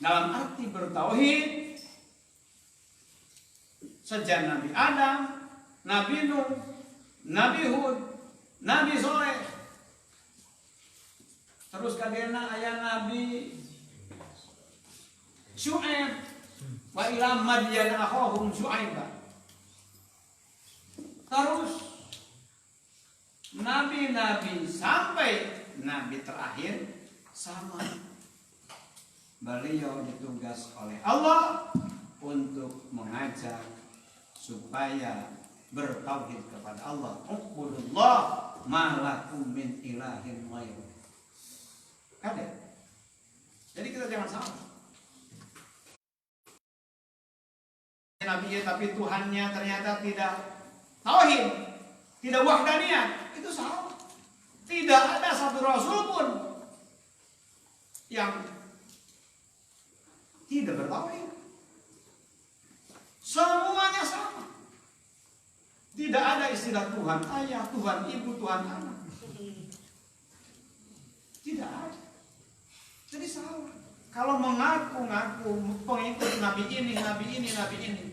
Dalam arti bertauhid, sejak Nabi Adam, Nabi Nuh, Nabi Hud, Nabi Soleh. Terus kadena aya Nabi Syu'aib, wa ila Madyan akhahum Syu'aiba. Terus nabi-nabi sampai nabi terakhir sama. Beliau ditugas oleh Allah untuk mengajak supaya bertauhid kepada Allah. Uqbudullah ma lakum min ilahin ghairuh. Ada. Jadi kita jangan salah. Nabi tapi Tuhannya ternyata tidak tauhid, tidak wahdaniyah, itu salah. Tidak ada satu rasul pun yang tidak bertauhid. Semuanya sama. Tidak ada istilah Tuhan ayah, Tuhan ibu, Tuhan anak. Tidak ada. Jadi salah. Kalau mengaku-ngaku pengikut Nabi ini, Nabi ini, Nabi ini,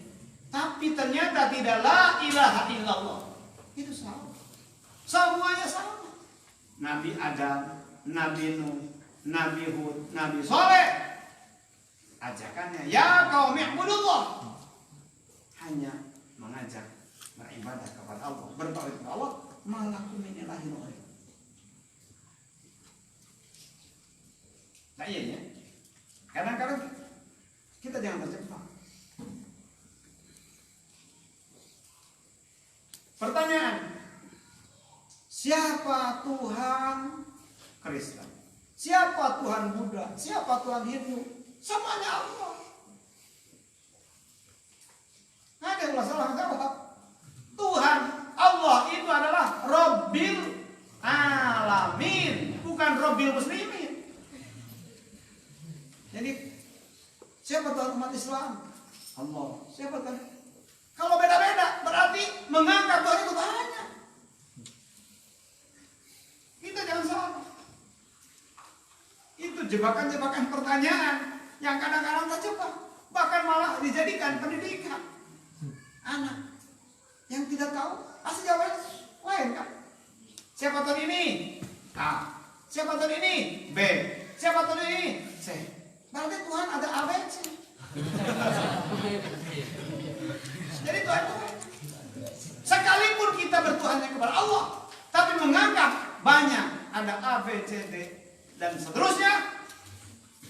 tapi ternyata tidak la ilaha illallah, itu salah. Semuanya sama. Nabi Adam, Nabi Nuh, Nabi Hud, Nabi Soleh. Ajakannya, ya kaum i'budullah. Hanya mengajak beribadah kepada Allah, bertauhid kepada Allah, malakum min ilahin ghairuh. Nah iya ya. Kadang-kadang kita jangan terjebak. Pertanyaan, siapa Tuhan Kristen, siapa Tuhan Buddha, siapa Tuhan Hindu, semuanya Allah. Nggak ada yang salah jawab. Tuhan Allah itu adalah Rabbil Alamin, bukan Rabbil Muslimin. Jadi siapa Tuhan umat Islam? Allah. Siapa Tuhan? Kalau beda-beda berarti menganggap Tuhan itu banyak. Kita jangan salah. Itu jebakan-jebakan pertanyaan yang kadang-kadang terjebak, bahkan malah dijadikan pendidikan. Anak yang tidak tahu pasti jawabannya lain kan? Siapa Tuhan ini? A. Siapa Tuhan ini? B. Siapa Tuhan ini? C. Berarti Tuhan ada A, B, C. Jadi Tuhan itu sekalipun kita bertuhannya kepada Allah, tapi menganggap banyak ada A, B, C, D dan seterusnya,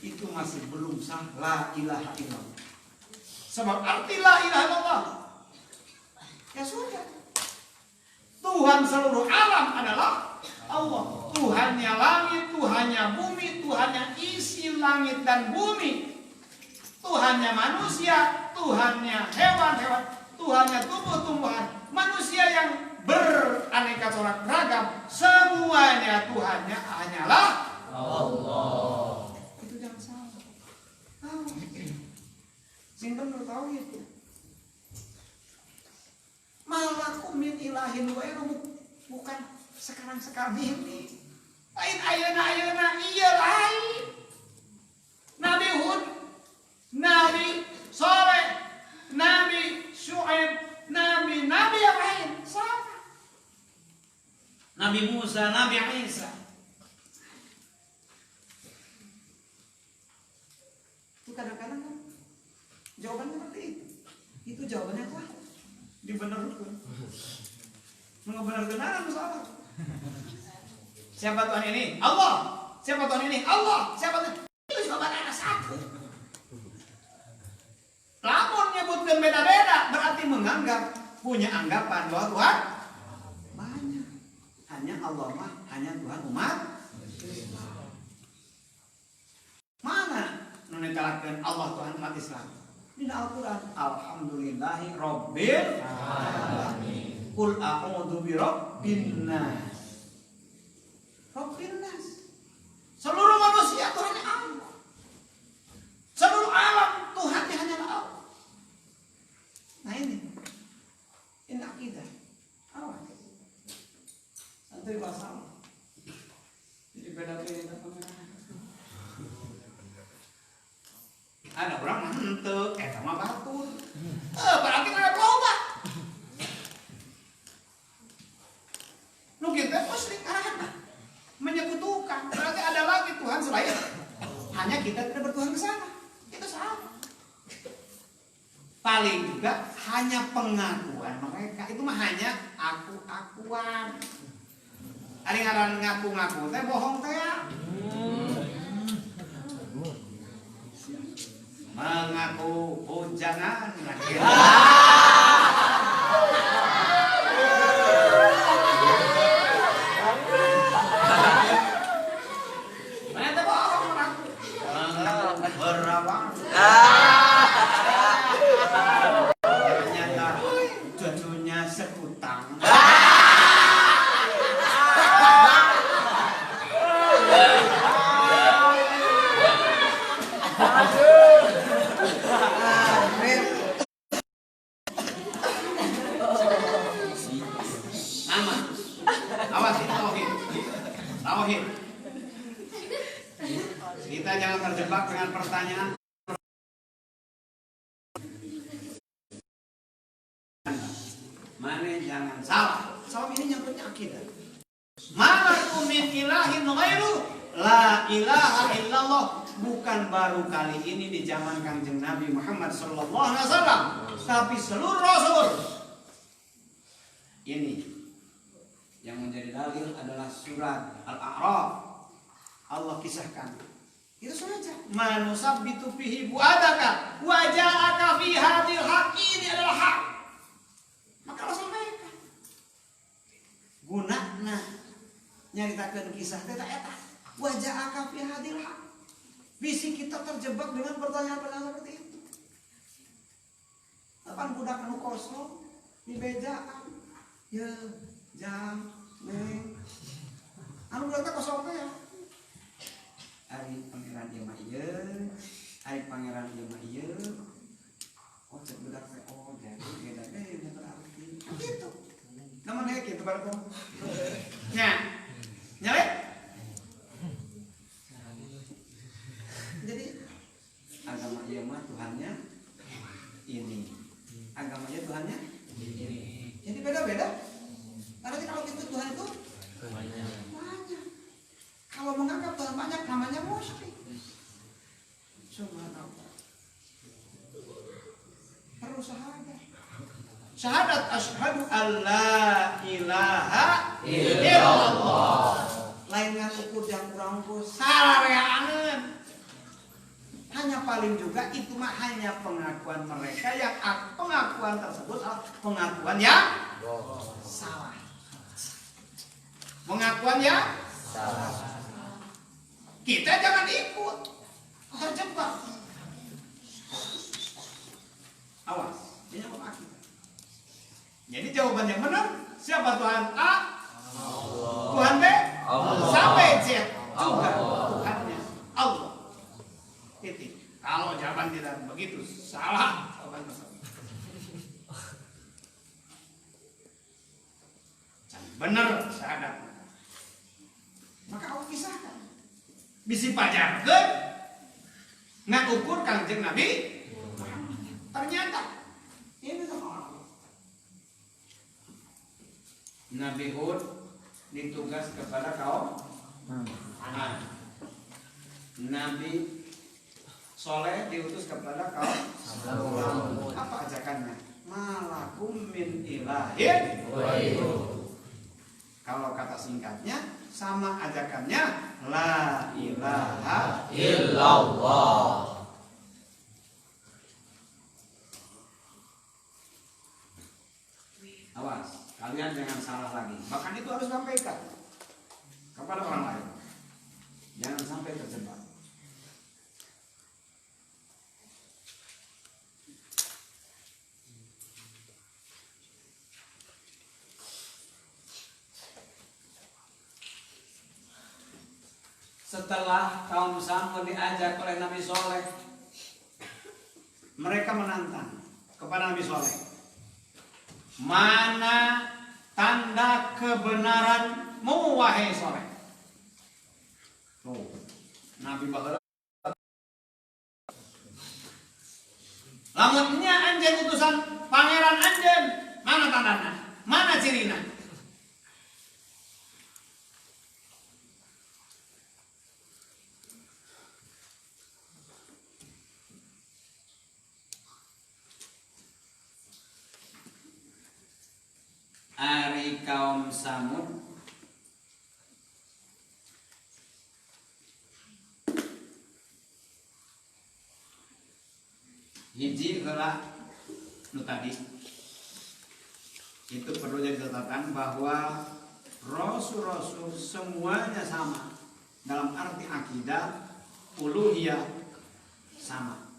itu masih belum sah la ilaha illallah. Sebab arti la ilaha illallah, ya sudah, Tuhan seluruh alam adalah Allah. Tuhannya langit, Tuhannya bumi, Tuhannya isi langit dan bumi, Tuhannya manusia, Tuhannya hewan-hewan, Tuhannya tumbuh-tumbuhan, manusia yang beraneka corak ragam, semuanya Tuhannya hanyalah Allah. Itu jangan salah. Sing bener tahu itu. Malakum min ilahin wairu, bukan sekarang ini. Lain ayeuna iya lain. Nabi Hud, Nabi Saleh, Nabi Syuaib, Nabi yang lain sama. Nabi Musa, Nabi Isa. Itu kadang-kadang kan jawabannya seperti itu. Itu jawabannya apa? Dibenerkan. Mengebenar-benaran salah. Siapa Tuhan ini? Allah. Siapa Tuhan ini? Allah. Siapa Tuhan? Itu jawabannya satu. Lamun nyebutkan beda-beda berarti menganggap, punya anggapan bahwa Tuhan banyak. Hanya Allah mah hanya Tuhan umat Islam. Mana nunetelakeun Allah Tuhan umat Islam? Dina Al-Quran, alhamdulillahi rabbil alamin. Qul a'udzu birabbin nas. Rabbin nas. Seluruh manusia Tuhannya Allah. Seluruh alam Tuhannya hanyalah Allah. Nah ini akidah. Awas. Santai bahasa. Jadi beda-beda. Ada orang henteu, eta mah batur. Berarti ada loba. Nu kitu musyrik karena menyekutukan. Berarti ada lagi Tuhan selain hanya kita tidak bertuhan ke sana. Itu salah. Paling juga hanya pengakuan mereka. Itu mah hanya aku-akuan. Ari ngaran ngaku-ngaku teh bohong teh ya. Mengaku bujangan lagi. Ternyata bohong mengaku. Mengaku berawang. Ternyata cucunya sekutang. Tauhid. Kita jangan terjebak dengan pertanyaan. Mana jangan salah. Salah ini nyangkutnya akidah. Malakum min ilahin ghairu, la ilaha illallah. Bukan baru kali ini di zaman Kanjeng Nabi Muhammad sallallahu alaihi wasallam, tapi seluruh rasul. Ini yang menjadi dalil adalah surat Al-A'raf. Allah kisahkan. Itu saja. Manusabbitu fihi bu'adaka wa ja'aka fi hadil haq. Ini adalah hak. Maka Allah sampaikan. Gunana nyaritakeun kisah teh eta wa ja'aka fi hadil haq. Bisi kita terjebak dengan pertanyaan-pertanyaan seperti itu. Kapan budak anu kosong di bejaan ya jam neng anu budak kosong teh ya ari pangeran ieu mah ieu ari pangeran ieu mah ieu oh cek budak teh oh jadi beda deh berarti gitu namanya gitu pada kamu nya nyalek jadi agama ieu mah Tuhannya ini agamanya Tuhannya ini. Jadi beda-beda. Berarti kalau itu Tuhan itu banyak. Kalau menganggap Tuhan banyak namanya musyrik. Subhanallah. Perlu syahadat. Syahadat asyhadu alla ilaha illallah. Lain ngaku yang kurang ku sarareaneun. Hanya paling juga itu mah hanya pengakuan mereka yang pengakuan tersebut pengakuan yang salah. Pengakuan yang salah. Kita jangan ikut terjebak. Awas, ini apa kita? Jadi jawaban yang benar siapa Tuhan A? Allah. Tuhan B? Allah. Sampai Z juga Tuhannya Allah. Titik. Kalau jawaban tidak begitu salah jawaban tersebut. Benar syahadat. Maka Allah kisahkan. Bisi pajarkeun ngakukur Kangjeng Nabi. Ternyata ini sama orang. Nabi Hud ditugas kepada kaum Ad. Nabi Soleh diutus kepada kaum Samud. Apa ajakannya? Malakum min ilahin ghairuh. Kalau kata singkatnya sama ajakannya la ilaha illallah. Awas, kalian jangan salah lagi. Bahkan itu harus sampaikan kepada orang lain. Jangan sampai terjebak. Setelah kaum Samud diajak oleh Nabi Soleh, mereka menantang kepada Nabi Soleh, mana tanda kebenaranmu wahai Soleh? Oh, Nabi baheula lamunnya anjeun utusan pangeran anjeun, mana tandana? Mana cirina? Ari kaum Samud hiji heula nu tadi itu perlu jadi catatan bahwa rasul-rasul semuanya sama dalam arti akidah uluhiyah sama.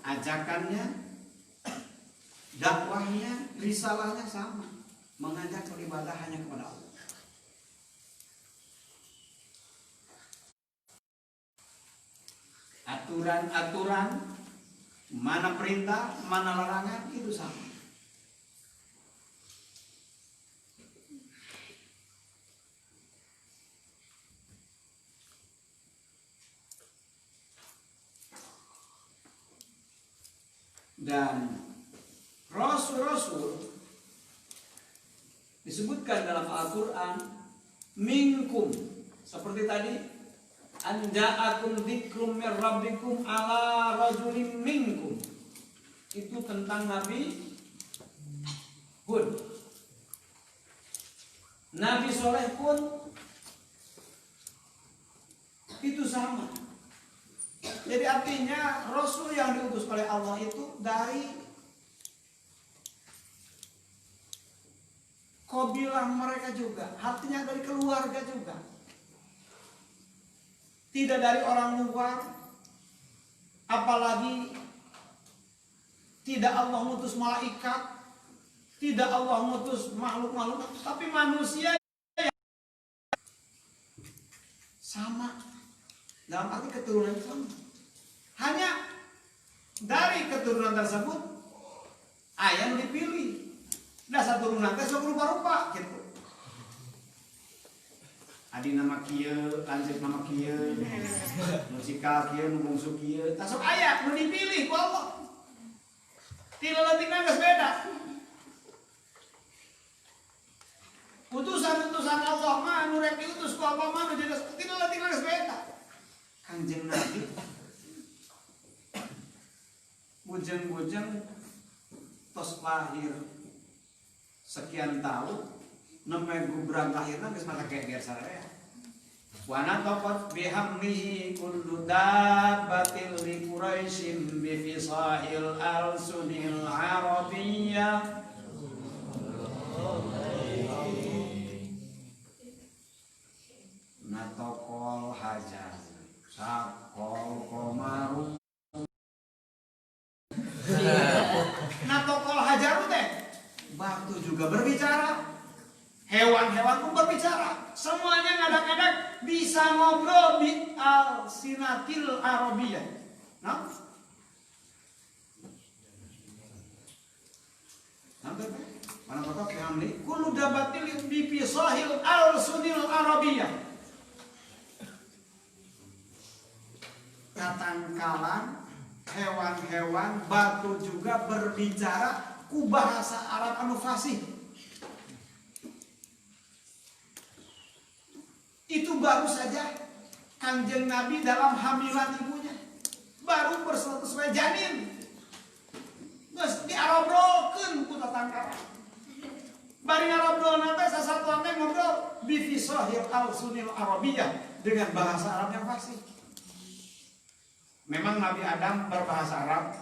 Ajakannya, dakwahnya, risalahnya sama, mengajak beribadah hanya kepada Allah. Aturan-aturan, mana perintah, mana larangan itu sama. Dan rasul-rasul disebutkan dalam Al-Quran minkum, seperti tadi anja'akum dzikrum mir rabbikum ala rajulim minkum, itu tentang Nabi Hud. Nabi Soleh pun itu sama. Jadi artinya Rasul yang diutus oleh Allah itu dari kabilah mereka juga, artinya dari keluarga juga. Tidak dari orang luar, apalagi tidak Allah ngutus malaikat, tidak Allah ngutus makhluk-makhluk, tapi manusia yang sama, dalam arti keturunan sama. Hanya dari keturunan tersebut ayam dipilih. Dasar turunan teh sok rupa-rupa gitu. Adi nama kieu, lanjut nama kieu, musikal kieu, bungsu kieu, tasok aya nu dipilih ku Allah. Tidak letingna geus beda. Utusan-utusan Allah mah nu rek diutus ku Allah mah tidak letingna geus beda. Kanjeng Nabi bujeng-bujeng tos lahir sekian tahun nembe gubrang lahirna geus mata geger sararea. Wa nataqat bihamdihi kullu dabbatil li Quraisyin bi fisahil al-sunil arabiyyah. Nataqal hajar sakol komaru. Nataqal hajar teh batu juga berbicara, hewan-hewan pun berbicara, semuanya ngadak-ngadak bisa ngobrol di al-sinatil arabiyah. Nah, sampai mana kata kami kullu dabatil bi fisahil al-sunil arabiyah. Katangkalan hewan-hewan batu juga berbicara ku bahasa Arab anu fasih. Itu baru saja Kanjeng Nabi dalam hamilan ibunya, baru berstatus janin, geus diarobrokeun ku tatangkalan. Bari ngarobrol teh sasatuan teh ngobrol bi fisahil al-sunil arabiyah, dengan bahasa Arab yang fasih. Memang Nabi Adam berbahasa Arab,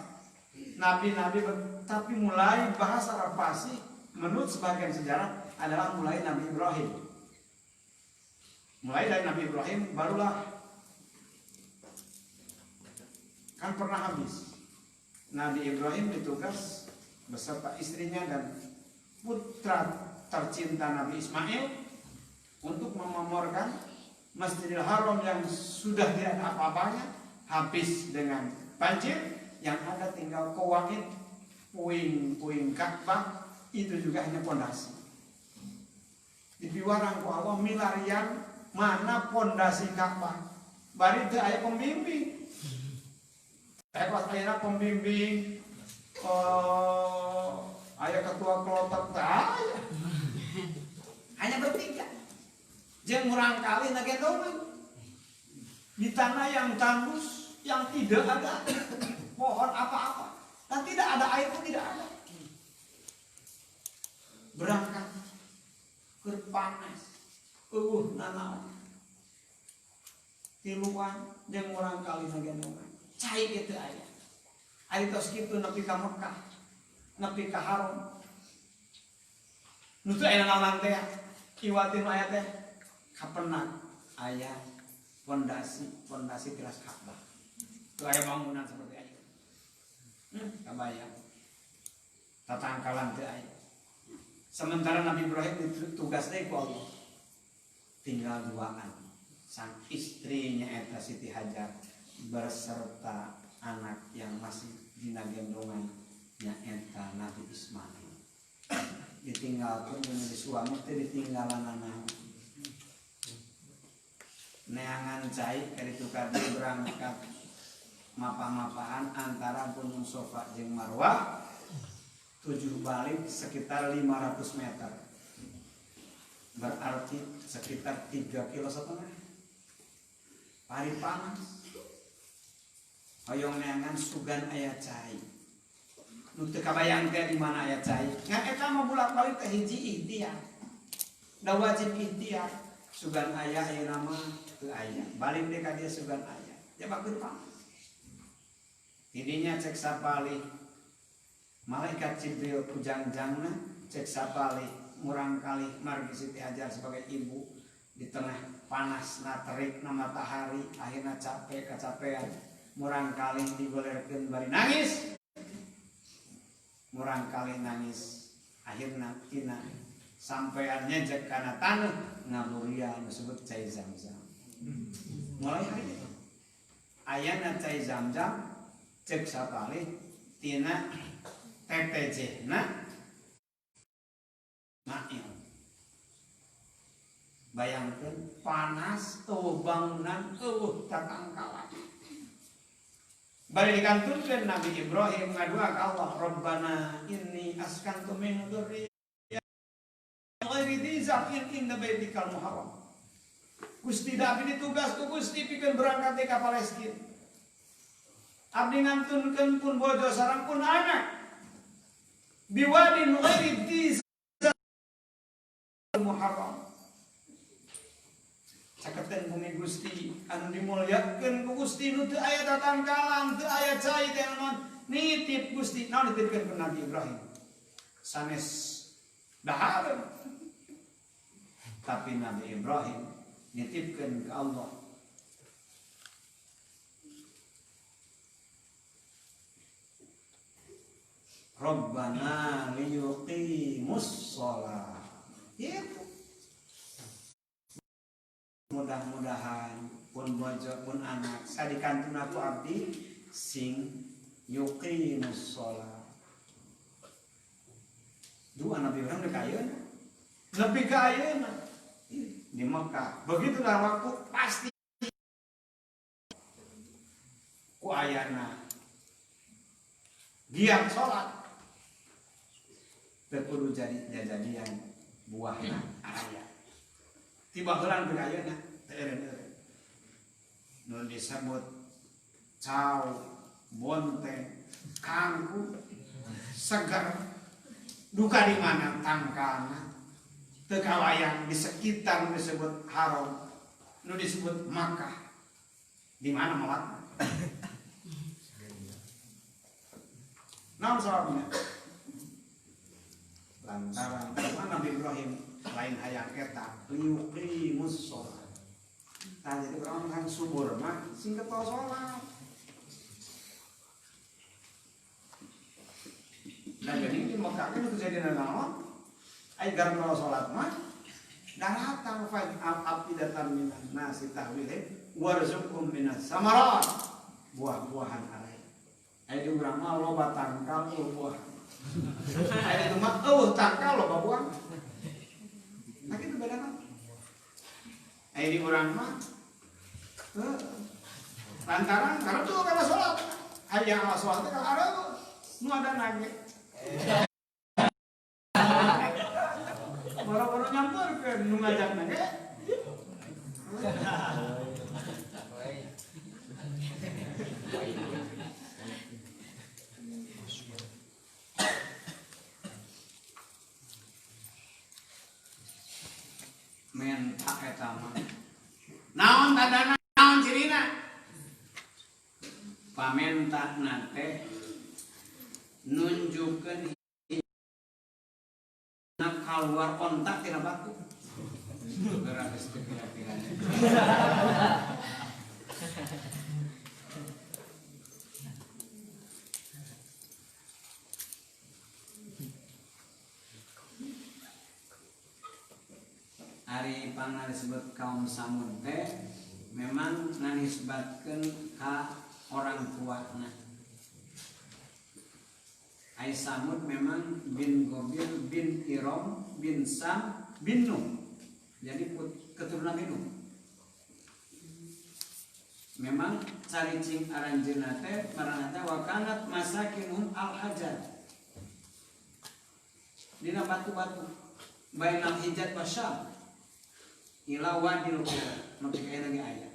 nabi-nabi tapi mulai bahasa Arab fasih menurut sebagian sejarah adalah mulai Nabi Ibrahim. Mulai dari Nabi Ibrahim barulah kan pernah habis. Nabi Ibrahim ditugas beserta istrinya dan putra tercinta Nabi Ismail untuk memamorkan Masjidil Haram yang sudah tidak ada apa-apanya, habis dengan banjir, yang ada tinggal kawangit, puing-puing Ka'bah itu juga hanya pondasi. Dibiwarang ku Allah milarian mana pondasi Ka'bah. Bari teu aya pembimbing. Pas aya pembimbing, aya ketua kelompok teh aya. Hanya bertiga. Jeung murang kali nagendongan. Di tanah yang tandus, yang tidak ada pohon apa-apa, dan tidak ada air pun tidak ada. Berangkat ke panas, nanaon, tiluan jeung urang kali nagendongan, cai kitu aya. Ari tos kitu nepi ka Mekah, nepi ka Haram. Nu teu aya naon teh, iwatin aya teh kapenang aya pondasi tilas Ka'bah. Itu aya bangunan seperti itu. Kabayang. Tatangkalan teu aya. Sementara Nabi Ibrahim ditugas deui ku Allah. Tinggal duaan. Sang istrinya eta Siti Hajar berserta anak yang masih dina gendongan nya eta Nabi Ismail. Ditinggalkeun menjadi suami teh ditinggalan anak. Neangan cai kaditu kabeh berangkat mapa-mapaan antara Gunung Safa jeung Marwah 7 balik sekitar 500 meter, berarti sekitar 3,5 kilo. Pari panas hoyong neangan sugan aya cai nu teu kabayang teh di mana aya cai ngan eta mah bulak-balik teh hiji ikhtiar da wajib ikhtiar sugan aya nama teu aya balik deh ka dia sugan aya jabak panas Tidinya cek sapali malaikat Jibril pujangjangna cek sapali murang kali margi Siti Hajar sebagai ibu di tengah panas na terik na matahari akhirnya capek kecapean murang kali digolerkeun bari nangis murang kali nangis akhirnya tina sampeannya cek kana taneuh ngaburian disebut cai Zamzam mulai hari itu ayana cai Zamzam cek sapali tina TTJ na Nail bayangkan panas bangunan tatangkalan bari dikantunkeun Nabi Ibrahim ngadua ka Allah Rabbana inni askantu min dzurriyyati ghairi dzar'in inda baitikal muharram Gusti David ditugas ku Gusti pikeun berangkat ka Palestina abdi ngantunkeun pun bojo sareng pun anak biwadin ghairi dzar'in muharram caketan bumi Gusti anu dimulyakeun ku Gusti nu teu aya tatangkalan teu aya cai teh naon nitip Gusti naon dititipkeun ku Nabi Ibrahim sanes dahar tapi Nabi Ibrahim nitipkeun ke Allah Rabbana liyuqimus shalah itu mudah-mudahan pun bojo pun anak sadikantun aku abdi sing yuqimus shalah dua Nabi Ibrahim dekayeuna lebih ka ayeuna di Mekah begitulah waktu pasti ku ayana giat salat teu kudu jadi jajadian buahna aya tiba heula teu ayeuna teu eureun nu disebut cau bonteng kangku segar duka di mana tangkalna teu kawayang di sekitar nu disebut haram nu disebut Makkah di mana melakna naon sababna lantaran Nabi Ibrahim lain hayang eta liuqimus shalah tah jadi orang kan subur mah sing keto salat dan geuning di Mekah itu kejadian naon ai gara salat mah daratang fa afidatan minan nasi tahwilih warzuqhum minas samarat buah-buahan araya ai di urang mah loba tangkal buah ai itu mah tangkal loba buah nah kitu bedana ai di urang mah lantaran karena tuh kana salat aya salat teh kalau ada nu ada nage boro-boro nyamperkeun nu ngajak nage menta eta mah naon tandana naon cirina pamenta nate nunjukkeun nak keluar kontak tina batu gerak geus kira-kira Ari pangna disebut kaum Samud teh memang nganisbatkeun ka orang tuana. Ai Samud memang bin Gobil bin Iram bin Sam bin Nuh. Jadi keturunan Nuh. Memang caricing aranjeunna teh marana teh wa kanat masakinun al-hajar. Dina batu-batu bainal hijaz wa syam. Ila wadil qura nepi ka lagi aya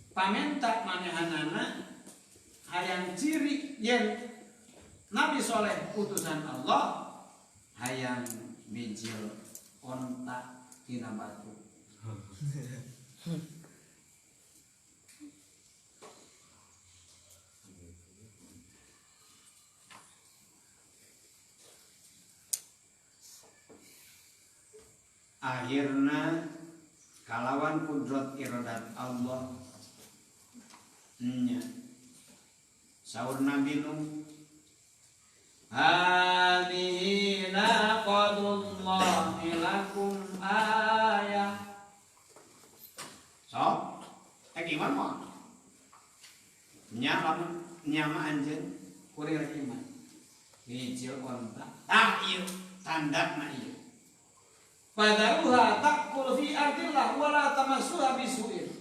pamenta manehanana hayang ciri yen Nabi Soleh utusan Allah hayang bijil onta tina batu akhirna kalawan kudrat iradat Allah nya saur Nabi Nuh hadhihi naqadullahi lakum ayah so iman mah nyama anjeun kurir iman hijil onta ieu tandana ieu padaruha taqul fi ardillah wala tamassuha bisu'in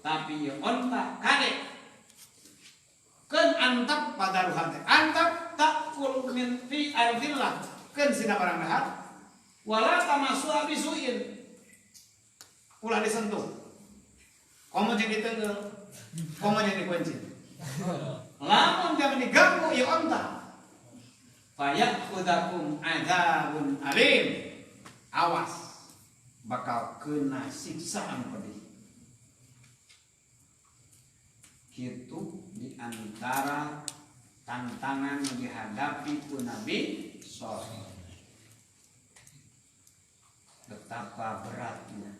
tapi ieu onta kade keun antap padaruha teh antap taqul min fi ardillah keun sina barang dahar wala tamassuha bisu'in ulah disentuh komo jeung diteungeul komo jeung dikunci lamun jangan diganggu ieu onta fayakhudakum adzabun alim awas bakal kena siksaan pedih kitu di antara tantangan yang dihadapi ku Nabi Shalih betapa beratnya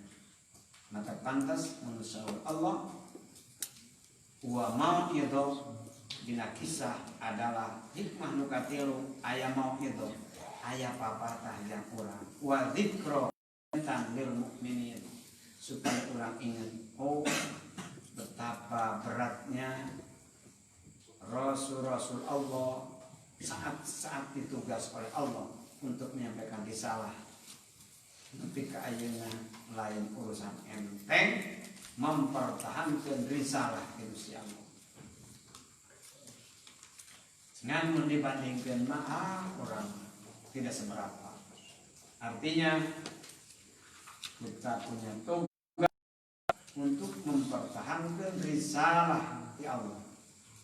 maka pantas manusia Allah wa mau itu dina kisah adalah hikmah nu katilu aya mau itu aya papatah yang urang wa dzikra lil mukminin supaya urang ingat oh betapa beratnya rasul-rasul Allah saat ditugas oleh Allah untuk menyampaikan risalah tapi ayeuna lain urusan enteng mempertahankan risalah Gusti Allah. Ngan dibandingkan orang tidak seberapa. Artinya kita punya tugas untuk mempertahankan risalah di Allah.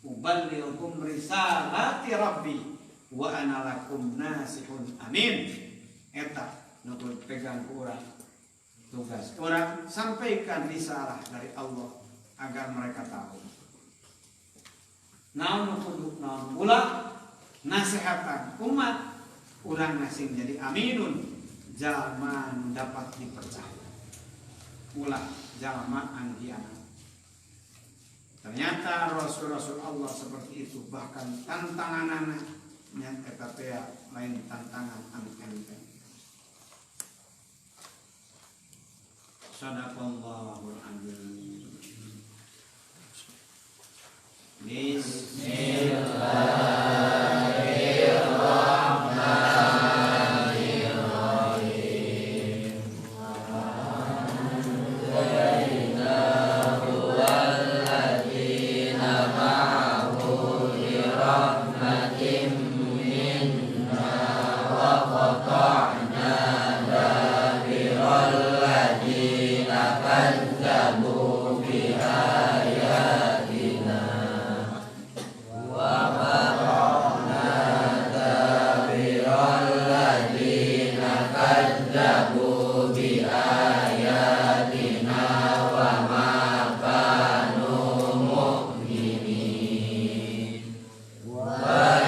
Uballighukum risalati Rabbi wa ana lakum nasihun amin. Eta nu pegang ku urang tugas orang sampaikan risalah dari Allah agar mereka tahu naon kudu naon pula nasihatan umat urang ngasih jadi aminun jalma dapat dipercaya ulah jalma anggiana ternyata rasul-rasul Allah seperti itu bahkan tantanganana nya eta teh lain tantangan anu enteng. Sadaqallahul azim. Bismillahirrahmanirrahim. Walladzina ma'ahu bi rahmatin minna wa qata'na dabiral kadzabu bi ayatina wa qara'na dabiral ladzina kadzabu bi ayatina wa ma kanu mu'minin wa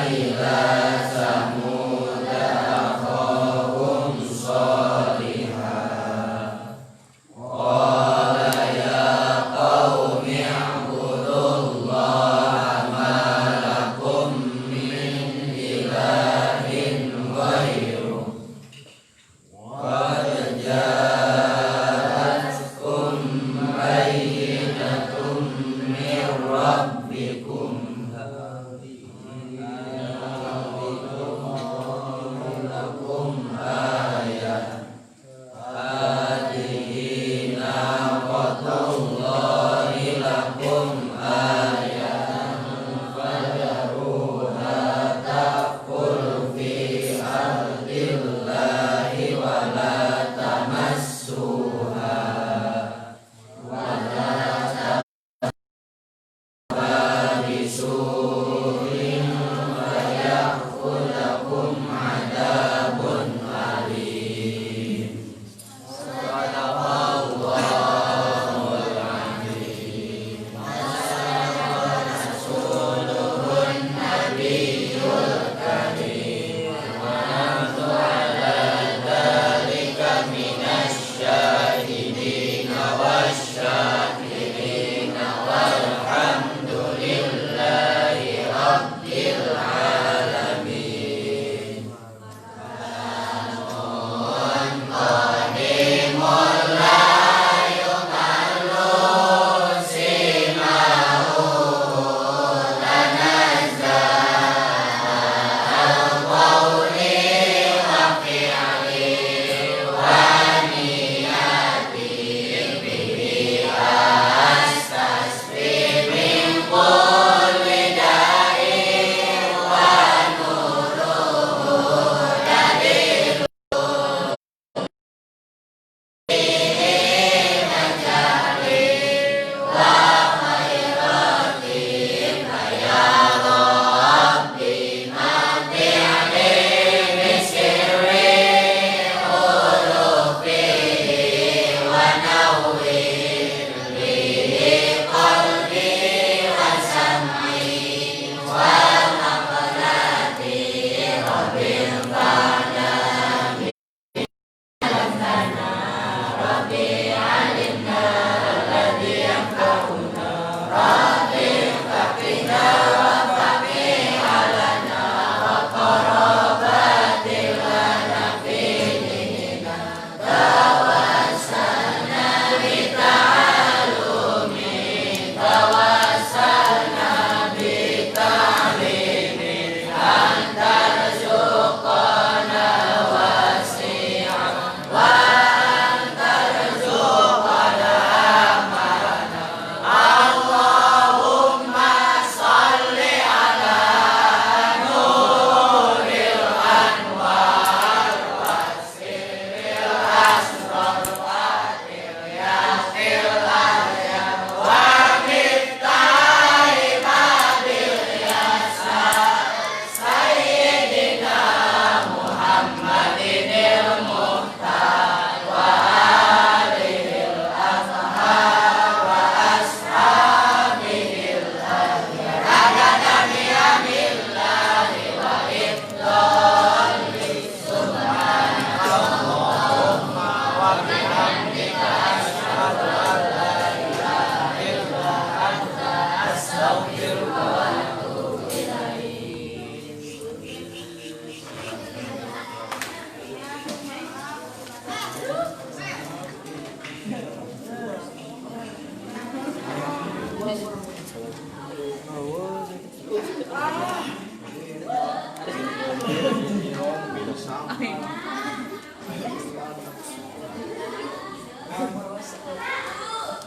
ila samud akhahum salihah qala ya qaumi ibudullaha ma lakum min ilahin ghairuh qad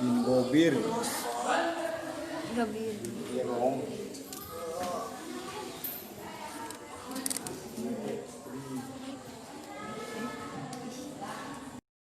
Bin Gobir. Gabir. Irong.